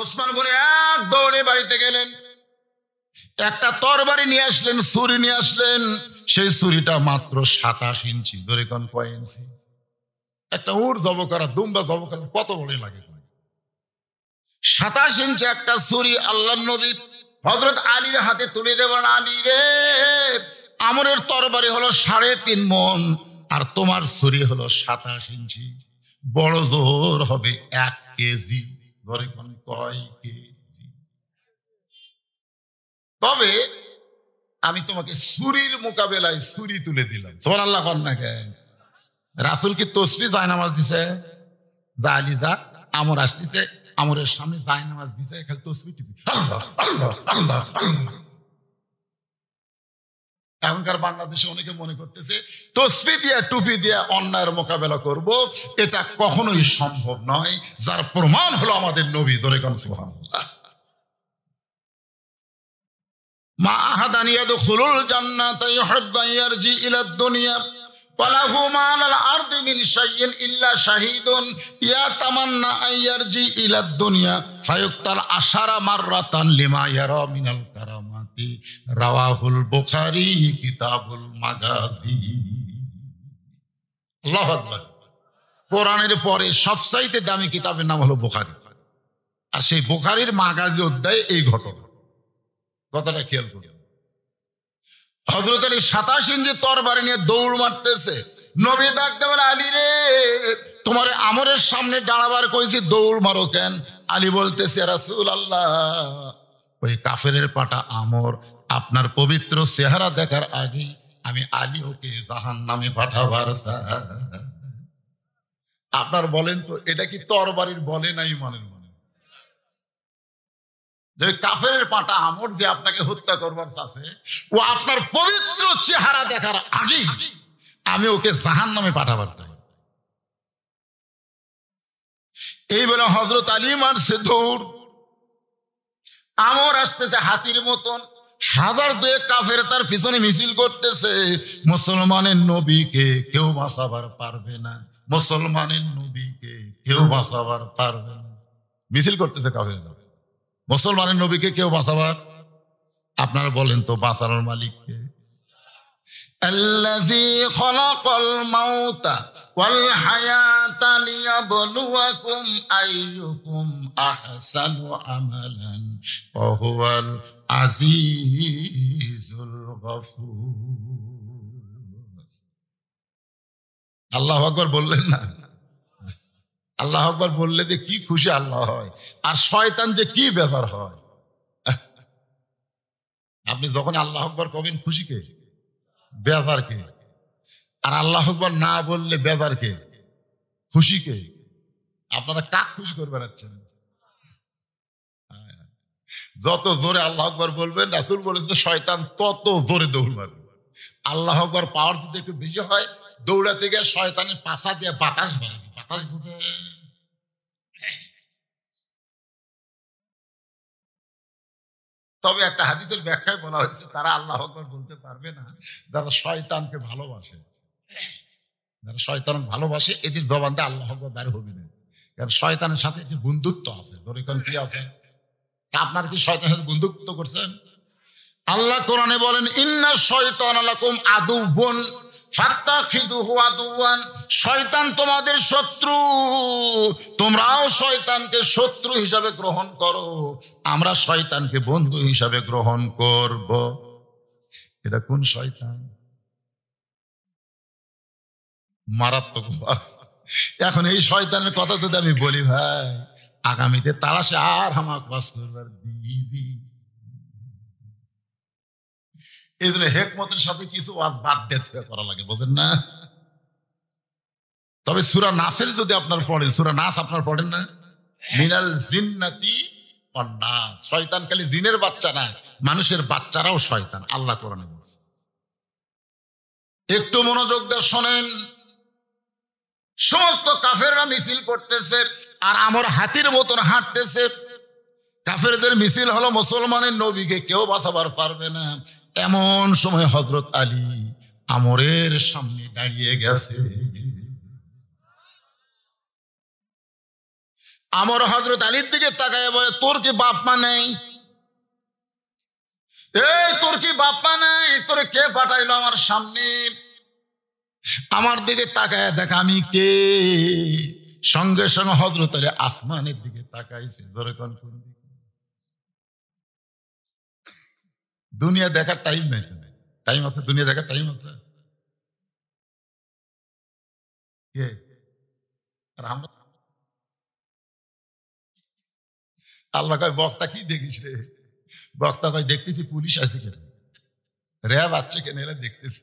ওসমান গনি এক দৌড়ে বাড়িতে গেলেন, একটা তরবারি নিয়ে আসলেন, ছুরি নিয়ে আসলেন। সেই ছুরিটা মাত্র 27 ইঞ্চি। ধরে কোন কয় ইঞ্চি? একটা উট জব করা, দুম্বা জব করা কত বড় লাগে? 27 ইঞ্চি একটা ছুরি আল্লাহর নবী হযরত আলীর হাতে তুলে দেবেন। আলী রে, আমরের তরবারি হলো 3.5 মণ, আর তোমার ছুরি হলো 27 ইঞ্চি। বড় জোর হবে 1 কেজি। ধরে কোন কয় কেজি? তবে আমি তোমাকে ছুরির মোকাবেলায় ছুরি তুলে দিলাম। সুবহানাল্লাহ কন না কেন? রাসূল কি তসবিহ জায়নামাজ দিছে? যা আলী যা, আমর আসতেছে, আমরের সামনে জায়নামাজ বিছায় খালি তসবিহ টিপি আল্লাহ আল্লাহ আল্লাহ আল্লাহ। এখনকার বাংলাদেশে অনেকে মনে করতেছে তসবিহ দিয়ে টুপি দিয়ে অন্যায়ের মোকাবেলা করব, এটা কখনোই সম্ভব নয়। যার প্রমাণ হলো আমাদের নবী। ধরে কোন সুবহানাল্লাহ। মা আহাদান ইয়াদখুলুল জান্নাতা ইউহিব্বু ইয়ারজি ইলা দুনিয়া ওয়ালাহু মা আলাল আরদি মিন শাইইন ইল্লা শাহীদুন ইয়াতামান্না আইয়ারজি ইলা দুনিয়া ফায়ুক্তাল আশারা মাররাতান লিমা ইয়ারা মিনাল কারামাতি। রাওয়াহুল বুখারী কিতাবুল মাগাজি। আল্লাহু আকবার। কোরআনের পরে সবচাইতে দামি কিতাবের নাম হলো বুখারী, আর সেই বুখারীর মাগাজি অধ্যায়ে এই ঘটনা। কথাটা খেয়াল করুন। হযরত আলী 27 ইঞ্চি তরবারি নিয়ে দৌড় মারতেছে। নবী ডাক দেবেন, আলী রে, তোমার আমরের সামনে দাঁড়াবার কইছি, দৌড় মারো কেন? আলী বলতেছে, ইয়া রাসূলুল্লাহ, ওই কাফেরের পাটা আমর আপনার পবিত্র চেহারা দেখার আগে আমি আলী ওকে জাহান্নামে পাঠাবার চাই। আপনার বলেন তো, এটা কি তরবারির বলে নাই মানের? যে কাফেরের পাটা আমর যে আপনাকে হত্যা করবার চাচ্ছে, ও আপনার পবিত্র চেহারা দেখার আগেই আমি ওকে জাহান্নামে পাঠাবার চাই। এই বলে হযরত আলী মারছে দৌড়। আমর আসতেছে হাতির মতন, 1000 কাফের তার পিছনে মিছিল করতেছে। মুসলমানের নবীকে কেউ বাঁচাবার পারবে না, মুসলমানের নবীকে কেউ বাঁচাবার পারবে না। মিছিল করতেছে কাফের। মুসলমানের নবীকে কেউ বাঁচাবার? আপনারা বলেন তো, বাঁচানোর মালিক কে? আল্লাযী খালাকাল মাউতা ওয়াল হায়াতা লিয়াবলুয়াকুম আইয়ুকুম আহসানু আমালান ওয়া হুয়াল আজিজুল গফুর। আল্লাহু আকবার বললেন না? আল্লাহু আকবার বললে যে কি খুশি আল্লাহ হয়, আর শয়তান যে কি বেজার হয়। আপনি যখন আল্লাহু আকবার কবেন, খুশি কে? বেজার কে? আর আল্লাহু আকবার না বললে বেজার কে? খুশি কে? আপনারা কাক খুশি করে বেড়াচ্ছেন? যত জোরে আল্লাহু আকবার বলবেন, রাসূল বলেছেন শয়তান তত জোরে দৌড় মারবে। আল্লাহু আকবার পাওয়ার যদি একটু বেশি হয়, দৌড়াতে গিয়ে শয়তানের পাছা দিয়ে বাতাস বাড়াবে। বাতাস বুঝে? তবে একটা হাদিসের ব্যাখ্যায় বলা হয়েছে, তারা আল্লাহু আকবার বলতে পারবে না যারা শয়তানকে ভালোবাসে। যারা শয়তান ভালোবাসে, এদের জবান দিয়ে আল্লাহু আকবার বের হবে না, কারণ শয়তানের সাথে একটি বন্ধুত্ব আছে। ধরে কোন কি আছে? আপনার কি শয়তানের সাথে বন্ধুত্ব করছেন? আল্লাহ কোরআনে বলেন, ইন্না শাইতানা লাকুম আদুউন ফাত্তাখিযুহু আদুওয়ান। শয়তান তোমাদের শত্রু, তোমরাও শয়তানকে শত্রু হিসাবে গ্রহণ করো। আমরা শয়তানকে বন্ধু হিসাবে গ্রহণ করব। এটা কোন শয়তান? মারাত্মক। এখন এই শয়তানের কথা যদি আমি বলি, ভাই আগামীতে তারা সে আর হামাক বাস করবার দিবি। এই জন্য হেকমতের সাথে কিছু বাদ দিয়ে করা লাগে, বোঝেন না? তবে সূরা নাসের যদি আপনার পড়েন, সূরা নাস আপনার পড়েন না? মিনাল জিন্নাতি ওয়ান নাস। শয়তান খালি জিনের বাচ্চা না, মানুষের বাচ্চারাও শয়তান, আল্লাহ কোরআনে বলছে। একটু মনোযোগ দিয়ে শোনেন। সমস্ত কাফেররা মিছিল করতেছে, আর আমর হাতির মতন হাঁটতেছে। কাফেরদের মিছিল হলো মুসলমানের নবীকে কেউ বাঁচাবার পারবে না। এমন সময় হযরত আলী আমরের সামনে দাঁড়িয়ে গেছে। আমর হযরত আলীর দিকে তাকায় বলে, তোর কি বাপ মা নেই? এই তোর কি বাপ মা নেই? তোরে কে পাঠাইলো আমার সামনে? আমার দিকে তাকায় দেখ আমি কে। সঙ্গে সঙ্গে হযরত আলী আসমানের দিকে তাকাইছে। ধরে কোন দিকে? দুনিয়া দেখার টাইম নাই। টাইম আছে? দুনিয়া দেখার টাইম আছে? কে? আর আমরা আল্লাহ কয় বক্তা কি দেখিস রে? বক্তা কয় দেখতেছি পুলিশ আছে কেন, র্যাব আছে কেন, এরা দেখতেছি।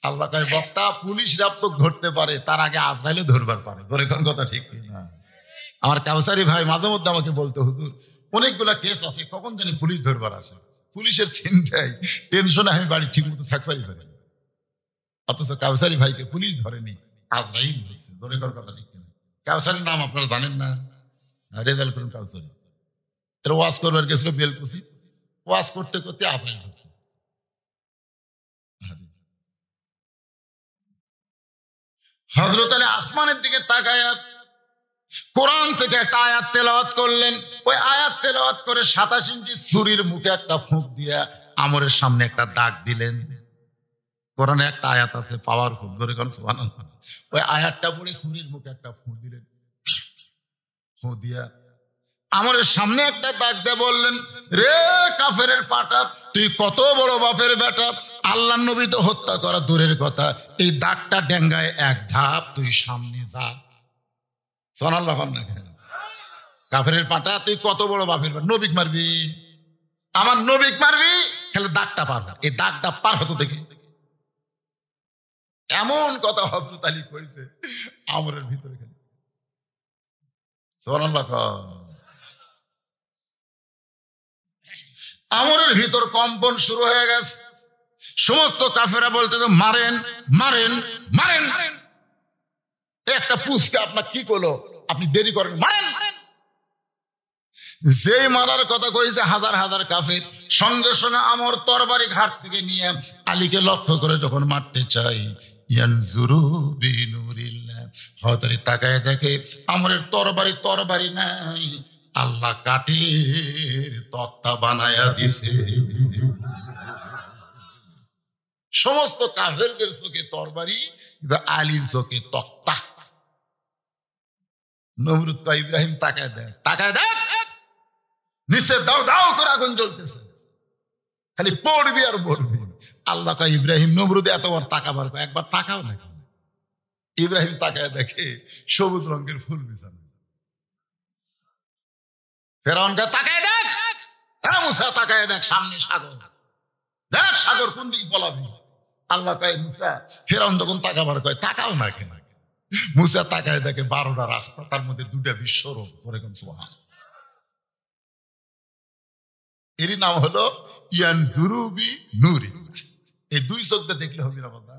আল্লাহ কয় বক্তা পুলিশ র্যাব তো ধরতে পারে, তার আগে আজরাইলে ধরবার পারে। ধরে কোন কথা ঠিক না? আমার কাউসারি ভাই মাঝে মধ্যে আমাকে বলতে, হুজুর অনেকগুলা কেস আছে, কখন জানি পুলিশ ধরবার আসে। পুলিশের চিন্তায় টেনশনে আমি বাড়ি ঠিক মতো থাকবারই পারি, অথচ কাউসারি ভাইকে পুলিশ ধরেনি, আজরাইল ধরছে। ধরে কোন কথা ঠিক না? কাউসারির নাম আপনারা জানেন না? রেজাল করিম কাউসারি। এরা ওয়াজ করবার গেছিল বেলকুচি, ওয়াজ করতে করতে আজরাইল ধরছে। হযরত আলী আসমানের দিকে তাকায়া কোরআন থেকে একটা আয়াত তেলাওয়াত করলেন। ওই আয়াত তেলাওয়াত করে 27 ইঞ্চি ছুরির মুখে একটা ফুঁক দিয়া আমরের সামনে একটা দাগ দিলেন। কোরআনে একটা আয়াত আছে পাওয়ারফুল, ধরে কোন সুবহানাল্লাহ। ওই আয়াতটা পড়ে ছুরির মুখে একটা ফুঁক দিলেন। ফুঁক দিয়া আমরের সামনে একটা দাগ দিয়ে বললেন, রে কাফেরের পাটা, তুই কত বড় বাপের বেটা, আল্লাহ নবী তো হত্যা করা দূরের কথা, এই দাগটা ডেঙ্গায় এক ধাপ তুই সামনে যা। সুবহানাল্লাহ। কাফেরের পাটা, তুই কত বড় বাপের বেটা, নবীক মারবি, আমার নবীক মারবি, খেলে দাগটা পার, এই দাগটা পার হতো দেখি। এমন কথা হযরত আলী কইছে আমরের ভিতরে। সুবহানাল্লাহ। আমরের ভিতর কম্পন শুরু হয়ে গেছে। সমস্ত কাফেরা বলতে, মারেন মারেন মারেন, একটা পুষকে আপনার কি করলো, আপনি দেরি করেন, মারেন। যেই মারার কথা কইছে হাজার হাজার কাফের, সঙ্গে সঙ্গে আমর তরবারি ঘাট থেকে নিয়ে আলীকে লক্ষ্য করে যখন মারতে চাই, ইয়ানজুরু বিনুরিল্লাহ, হযরত আলী তাকায় দেখে আমরের তরবারি নাই, আল্লাহ কাঠের তক্তা বানায়া দিছে। সমস্ত কাফেরদের চোখে তরবারি, আলীর চোখে তক্তা। নমরুদ কয়, ইব্রাহিম তাকায় দেখ, নিচে দাও দাও করে আগুন জ্বলতেছে, খালি পড়বি আর পড়বি। আল্লাহ কয়, ইব্রাহিম নমরুদ এতবার তাকাবার, একবার তাকাও না। ইব্রাহিম তাকায় দেখে সবুজ রঙের ফুল বিছানো। ফেরাউনকে তাকায় দেখ, মুসা তাকায় দেখ, সামনে সাগর, দেখ সাগর কোন দিকে পলাবি। আল্লাহ কয়, মুসা, ফেরাউন যখন তাকাবার কয় তাকাও না কেন? মুসা তাকায় দেখে 12টা রাস্তা, তার মধ্যে 2টা বিশ্বরূপ। সুবহানাল্লাহ। এরই নাম হলো ইয়ানজুরু বিনুরিল্লাহ। এই 2 চোখ দিয়ে দেখলে হবে না বাবা,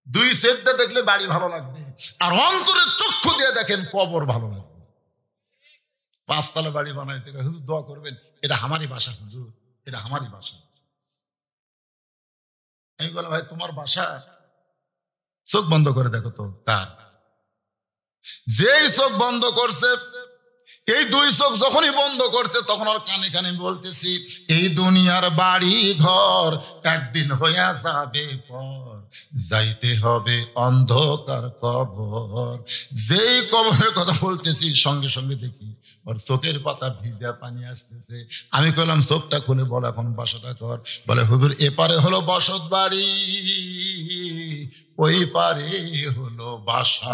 2 চোখ দিয়ে দেখলে বাড়ি ভালো লাগবে, আর অন্তরের চক্ষু দিয়ে দেখেন কবর ভালো লাগবে। 5 তলা বাড়ি বানাইতে হুজুর দোয়া করবেন, এটা আমারই বাসা, হুজুর এটা আমারই বাসা। আমি বললাম, ভাই তোমার বাসা, চোখ বন্ধ করে দেখো তো কার। যেই চোখ বন্ধ করছে, এই 2 চোখ যখনই বন্ধ করছে, তখন ওর কানে কানে বলতেছি, এই দুনিয়ার বাড়ি ঘর একদিন হইয়া যাবে পর, যাইতে হবে অন্ধকার কবর। যেই কবরের কথা বলতেছি, সঙ্গে সঙ্গে দেখি ওর চোখের পাতা ভিজা পানি আসতেছে। আমি কইলাম, চোখটা খুলে বল এখন বাসাটা কর। বলে, হুজুর এপারে হলো বসত বাড়ি, ওই পারে হলো বাসা।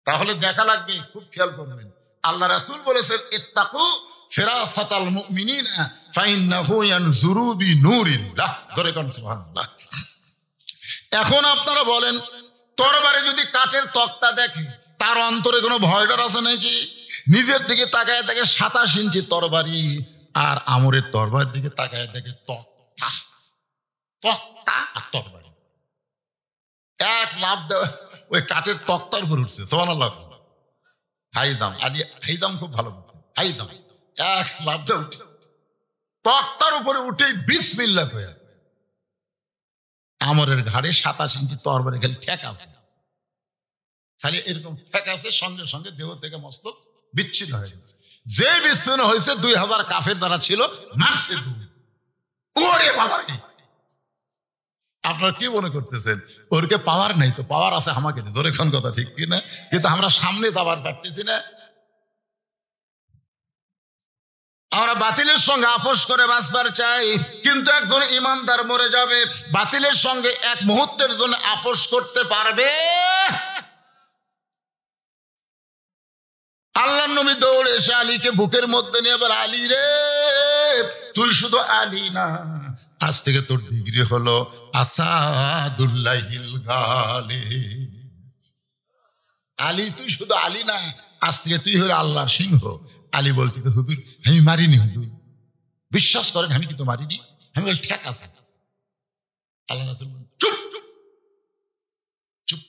তাহলে দেখা লাগবে, খুব খেয়াল করবেন। আল্লাহ রাসূল বলেছেন, ইত্তাকু ফিরাসাতাল মুমিনিনা ফাইন্নাহু ইয়ানজুরু বিনুরিল্লাহ। ধরে কোন সুবহানাল্লাহ। এখন আপনারা বলেন, তরবারি যদি কাঠের তক্তা দেখে, তার অন্তরে কোনো ভয় ডর আছে নাকি? নিজের দিকে তাকায় দেখে 27 ইঞ্চি তরবারি, আর আমরের তরবারির দিকে তাকায় দেখে তক্তা, তক্তা আর তরবারি। এক লাভ দেওয়া ওই কাঠের তক্তার উপর উঠছে। সুবহানাল্লাহ। হাইদাম আলী, হাইদাম খুব ভালো, হাইদাম এক লাভ দেওয়া উঠে তক্তার উপরে উঠে বিসমিল্লাহ কইয়া আমরের ঘাড়ে 27 ইঞ্চি তরবারি খালি ঠেকা। খালি এরকম ঠেকাছে, সঙ্গে সঙ্গে দেহ থেকে মস্তক বিচ্ছিন্ন হয়ে গেছে। যে বিচ্ছিন্ন হয়েছে 2000 কাফের দ্বারা ছিল, মারছে ওরে বাবা। আপনারা কি মনে করতেছেন ওরকে পাওয়ার নেই? তো পাওয়ার আছে আমাকে, ধরে কোন কথা ঠিক কিনা? কিন্তু আমরা সামনে যাবার পারতেছি না। আমরা বাতিলের সঙ্গে আপোষ করে বাঁচবার চাই, কিন্তু একজন ইমানদার মরে যাবে, বাতিলের সঙ্গে এক মুহূর্তের জন্য আপোষ করতে পারবে? আল্লাহর নবী দৌড়ে এসে আলীকে বুকের মধ্যে নিয়ে বলে, আলী রে, তুই শুধু আলী না, আজ থেকে তোর ডিগ্রি হলো আসাদুল্লাহিল গালিব। আলী, তুই শুধু আলী না, আজ থেকে তুই হলো আল্লাহর সিংহ। আলী বলতে, হুজুর আমি মারিনি, হুজুর বিশ্বাস করেন আমি কিন্তু মারিনি। আমি বলছি ঠিক আছে। আল্লাহ রাসূল বলেন, চুপ চুপ চুপ,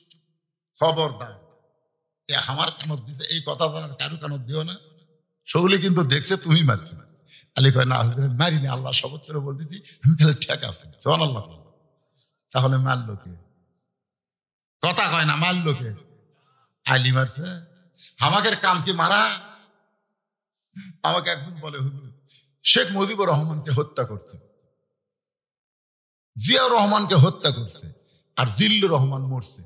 খবরদার আমার কানত দিছে, এই কথা জানার কারো কানত দিও না। সেগুলি কিন্তু দেখছে তুমি মারছি। আলী কয়, না হুজুর আমি মারিনি, আল্লাহ শপথ করে বলতেছি আমি তাহলে ঠিক আছে। সুবহানাল্লাহ। তাহলে মারলো কে? কথা কয় না, মারলো কে? আলী মারছে। আমাদের কাম কি মারা? আমাকে একজন বলে, হুজুর শেখ মুজিবুর রহমানকে হত্যা করছে, জিয়াউর রহমানকে হত্যা করছে, আর জিল্লুর রহমান মরছে।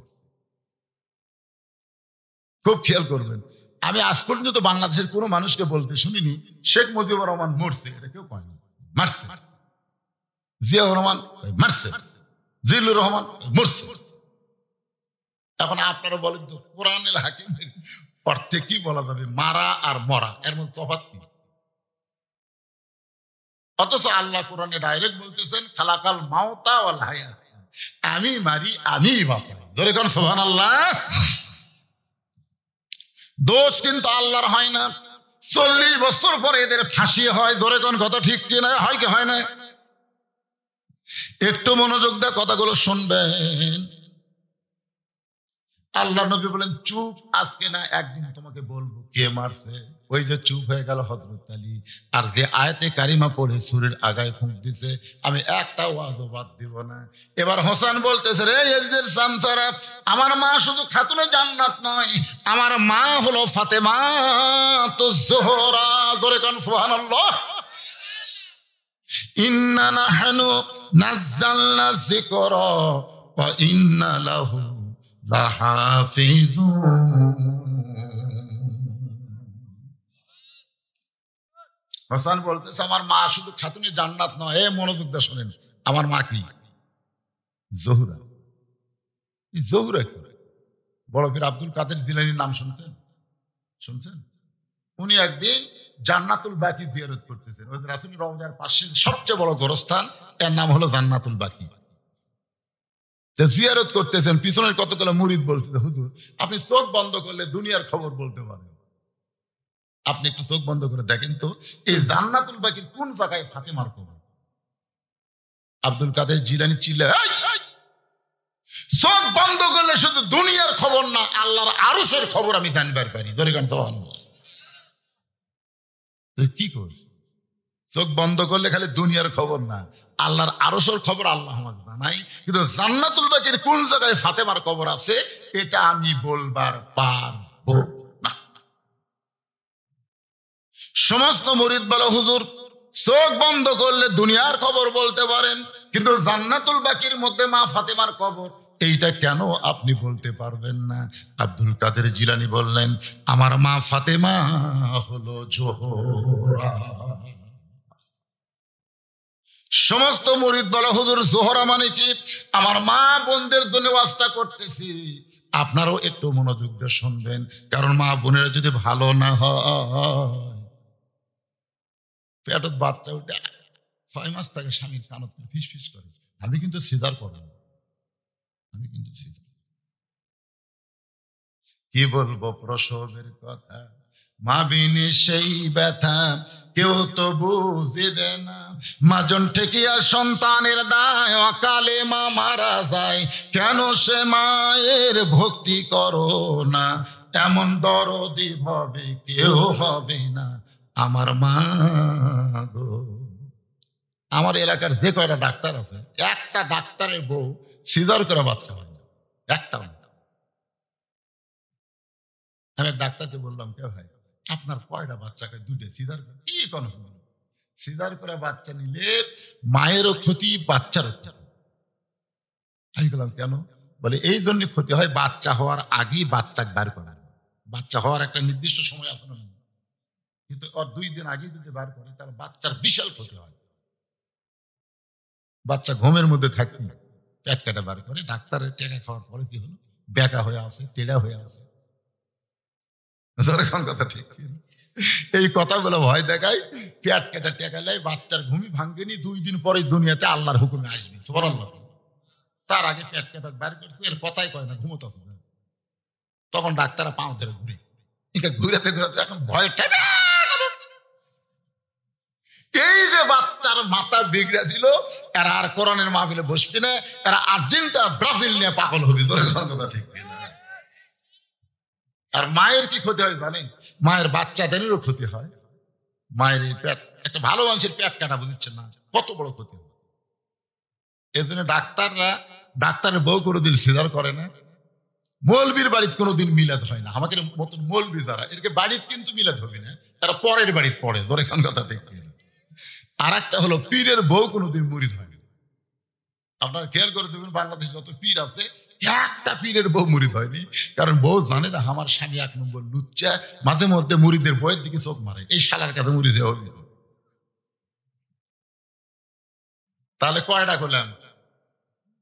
খুব খেয়াল করবেন, আমি আজ পর্যন্ত বাংলাদেশের কোনো মানুষকে বলতে শুনিনি শেখ মুজিবুর রহমান মরছে। এটা কেউ কয় না, মারছে। জিয়াউর রহমান মারছে, জিল্লুর রহমান মরছে। এখন আপনারা বলেন তো কোরআনুল হাকিমের অর্থে কি বলা যাবে? মারা আর মরা, এর মধ্যে তফাৎ কি? অথচ আল্লাহ কোরআনে ডাইরেক্ট বলতেছেন খালাকাল মাউতা ওয়াল হায়াত, আমি মারি আমি বাঁচাই। ধরে কোন সুবহানাল্লাহ। দোষ কিন্তু আল্লাহর হয় না। 40 বছর পরে এদের ফাঁসি হয়। ধরে কোন কথা ঠিক কিনা? হয় কি হয় না? একটু মনোযোগ দিয়ে কথাগুলো শুনবেন। আল্লাহ নবী বলেন, চুপ, আজকে না একদিন তোমাকে বলবো কে মারছে। ওই যে চুপ হয়ে গেল হযরত আলী। আর যে আয়াতে কারিমা পড়ে সুরের আগায় ফুঁক দিছে, আমি একটা ওয়াজও বাদ দিব না। এবার হোসেন বলতেছে, রে ইয়াজিদের সামসারা, আমার মা শুধু খাতুনে জান্নাত নয়, আমার মা হলো ফাতেমা তো জোহরা। জোরে কোন সুবহানাল্লাহ। ইন্না নাহনু নাযালনা যিকরা ওয়া ইন্না লাহু হাসান বলতেছে, আমার মা শুধু খাতুনে জান্নাত নয়। এ মনোযোগ দিয়ে শোনেন, আমার মা কি? জোহরা। জোহরা কি? বড় পীর আব্দুল কাদের জিলানীর নাম শুনছেন? শুনছেন? উনি একদিন জান্নাতুল বাকি জিয়ারত করতেছেন। ওই রাসূল রওজার পাশে সবচেয়ে বড় গোরস্থান, এর নাম হলো জান্নাতুল বাকি। জিয়ারত করতেছেন, পিছনের কতগুলো মুরিদ বলতেছে, হুজুর আপনি চোখ বন্ধ করলে দুনিয়ার খবর বলতে পারেন। আপনি একটু চোখ বন্ধ করে দেখেন তো, এই জান্নাতুল বাকির কোন জায়গায় ফাতেমার কবর? আব্দুল কাদের জিলানী চিল্লায়, চোখ বন্ধ করলে শুধু দুনিয়ার খবর না, আল্লাহর আরশের খবর আমি জানবার পারি। তুই কি কর? চোখ বন্ধ করলে খালি দুনিয়ার খবর না, আল্লাহর আরশের খবর আল্লাহ আমাকে জানাই। কিন্তু জান্নাতুল বাকির কোন জায়গায় ফাতেমার কবর আছে এটা আমি বলবার পারবো না। সমস্ত মুরিদ বলে, হুজুর চোখ বন্ধ করলে দুনিয়ার খবর বলতে পারেন, কিন্তু জান্নাতুল বাকির মধ্যে মা ফাতেমার কবর, এইটা কেন আপনি বলতে পারবেন না? আব্দুল কাদের জিলানী বললেন, আমার মা ফাতেমা হলো জোহরা। সমস্ত মুরিদ বলে, হুজুর জোহরা মানে কি? আমার মা বোনদের জন্য ওয়াজটা করতেছি, আপনারাও একটু মনোযোগ দিয়ে শুনবেন। কারণ মা বোনেরা যদি ভালো না হয়, পেটত বাচ্চা উঠে 6 মাস থাকে, স্বামীর কানত ফিস ফিস করে, আমি কিন্তু সিজার করি, আমি কিন্তু সিজার। কি বলবো প্রসবের কথা, মা বিনে সেই ব্যথা কেউ তো বুঝিবে না। মাজন ঠেকিয়া সন্তানের দায়, অকালে মা মারা যায়, কেন সে মায়ের ভক্তি করো না? এমন দরদি হবে কেউ হবে না আমার মা গো। আমার এলাকার যে কয়টা ডাক্তার আছে, একটা ডাক্তারের বউ সিজার করে বাচ্চা হয় না, একটা। আমি এক ডাক্তারকে বললাম, কে ভাই আপনার কয়টা বাচ্চাকে? দুটো। সিজার কি কোন সিজার করে বাচ্চা নিলে মায়েরও ক্ষতি বাচ্চারও ক্ষতি। আমি বললাম কেন? বলে এই জন্য ক্ষতি হয়, বাচ্চা হওয়ার আগেই বাচ্চা বার করে। বাচ্চা হওয়ার একটা নির্দিষ্ট সময় আছে না, কিন্তু ওর 2 দিন আগে যদি বার করে তাহলে বাচ্চার বিশাল ক্ষতি হয়। বাচ্চা ঘুমের মধ্যে থাকি পেট কেটে বার করে। ডাক্তারের টেকা খাওয়ার পরে কি হলো? বেকা হয়ে আছে, টেড়া হয়ে আছে। কথা ঠিক। এই কথাগুলো ভয় দেখায়, পেট কেটে টেকা নেয়, বাচ্চার ঘুমি ভাঙ্গেনি, 2 দিন পরে দুনিয়াতে আল্লাহর হুকুমে আসবে। সুবহানাল্লাহ। তার আগে পেট কেটে বার করছে, এর কথাই কয় না, ঘুমোতেছে। তখন ডাক্তাররা পাও ধরে ঘুরে, ঘুরাতে ঘুরাতে এখন ভয়টা, এই যে বাচ্চার মাথা বিগড়ে দিল, এরা আর কোরআনের মাহফিলে বসবে না, এরা আর্জেন্টিনা ব্রাজিল নিয়ে পাগল হবে। কথা ঠিক। আর মায়ের কি ক্ষতি হয় জানেন? মায়ের বাচ্চাদেরও ক্ষতি হয়। মায়ের এই পেট, একটা ভালো মানুষের পেট কাটা, বুঝছেন না কত বড় ক্ষতি হয়। এই জন্য ডাক্তারের বউ কোনোদিন সিজার করে না, মৌলবীর বাড়িতে কোনোদিন মিলাদ হয় না। আমাদের মতন মৌলবী যারা, এরকে বাড়িতে কিন্তু মিলাদ হবে না, তারা পরের বাড়িতে পড়ে। ধরে খান কথা ঠিক। আর একটা হলো পীরের বউ কোনোদিন মুরিদ হয় না। আপনার খেয়াল করে দেখবেন বাংলাদেশে যত পীর আছে, একটা পীরের বউ মুরিদ হয়নি। কারণ বউ জানে না আমার স্বামী 1 নম্বর লুচ্চা, মাঝে মধ্যে মুরিদের বইয়ের দিকে চোখ মারে, এই শালার কাছে মুরিদ হবে। তাহলে কয়টা করলাম?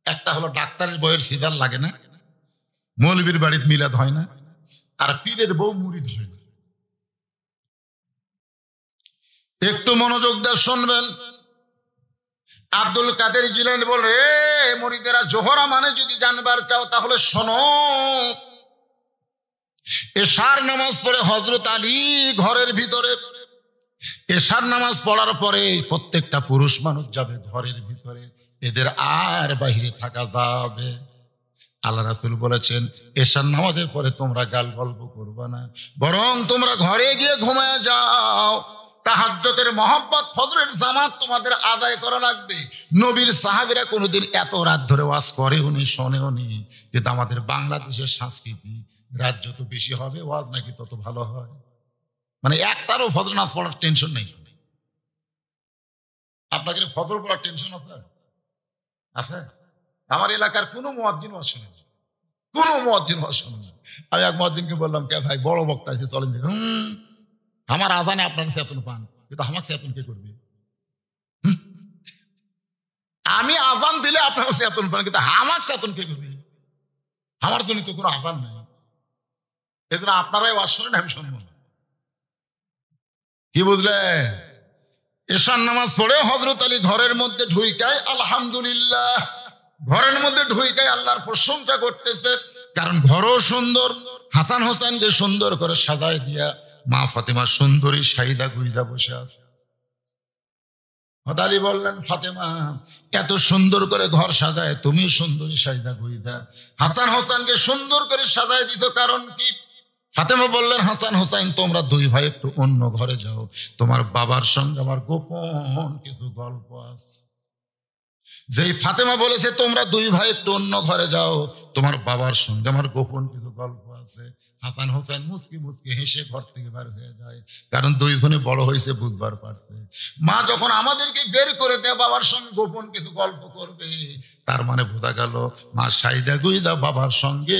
একটা হলো ডাক্তারের বইয়ের সিজার লাগে না, মৌলবীর বাড়িতে মিলাদ হয় না, আর পীরের বউ মুরিদ হয় না। একটু মনোযোগ দিয়ে শুনবেন। আব্দুল কাদের জিলানী বলে, রে মুরিদেরা, জোহরা মানে যদি জানবার চাও তাহলে শোনো। এশার নামাজ পড়ে হযরত আলী ঘরের ভিতরে, এশার নামাজ পড়ার পরে প্রত্যেকটা পুরুষ মানুষ যাবে ঘরের ভিতরে, এদের আর বাহিরে থাকা যাবে। আল্লাহ রাসূল বলেছেন, এশার নামাজের পরে তোমরা গাল গল্প করবে না, বরং তোমরা ঘরে গিয়ে ঘুমায় যাও। তাহাজ্জুদের মহব্বত, ফজরের জামাত তোমাদের আদায় করা লাগবে। নবীর সাহাবীরা কোনোদিন এত রাত ধরে ওয়াজ করেওনি, শোনেওনি। কিন্তু আমাদের বাংলাদেশের সংস্কৃতি, রাত যত বেশি হবে ওয়াজ নাকি তত ভালো হয়। মানে একটারও ফজর নামাজ পড়ার টেনশন নেই। আপনাকে ফজর পড়ার টেনশন আছে? আমার এলাকার কোনো মুয়াজ্জিন ওয়াজ শোনে না, কোনো মুয়াজ্জিন ওয়াজ শোনে না। আমি এক মুয়াজ্জিনকে বললাম, কে ভাই বড় বক্তা আছে, চলেন। আমার আজানে আপনার চেতন পান, কিন্তু আমার চেতন কে করবে? আমি আজান দিলে আপনারা চেতন পান, কিন্তু আমার চেতন কে করবে? আমার জন্য তো কোনো আজান নাই। এই জন্য আপনারাই ওয়াজ শোনেন, আমি শুনব না। কি বুঝলেন? এশার নামাজ পড়ে হযরত আলী ঘরের মধ্যে ঢুইকায় আলহামদুলিল্লাহ, ঘরের মধ্যে ঢুইকায় আল্লাহর প্রশংসা করতেছে। কারণ ঘরও সুন্দর, হাসান হোসেনকে সুন্দর করে সাজায় দিয়া মা ফাতেমা সুন্দরী সাইদা গুইদা বসে আছে। আলী বললেন, ফাতেমা এত সুন্দর করে ঘর সাজায়, তুমি সুন্দরী সাইদা গুইদা হাসান হোসেনকে সুন্দর করে সাজায় দিত, কারণ কি? ফাতেমা বললেন, হাসান হোসেন তোমরা 2 ভাই একটু অন্য ঘরে যাও, তোমার বাবার সঙ্গে আমার গোপন কিছু গল্প আছে। যেই ফাতেমা বলেছে তোমরা 2 ভাই একটু অন্য ঘরে যাও, তোমার বাবার সঙ্গে আমার গোপন কিছু গল্প আছে, হাসান হোসেন মুচকি মুচকি হেসে ঘর থেকে বের হয়ে যায়। কারণ 2 জনে বড় হয়েছে, বুঝবার পারছে মা যখন আমাদেরকে বের করে দেয় বাবার সঙ্গে গোপন কিছু গল্প করবে, তার মানে বোঝা গেল মা সাইদা গুইদা বাবার সঙ্গে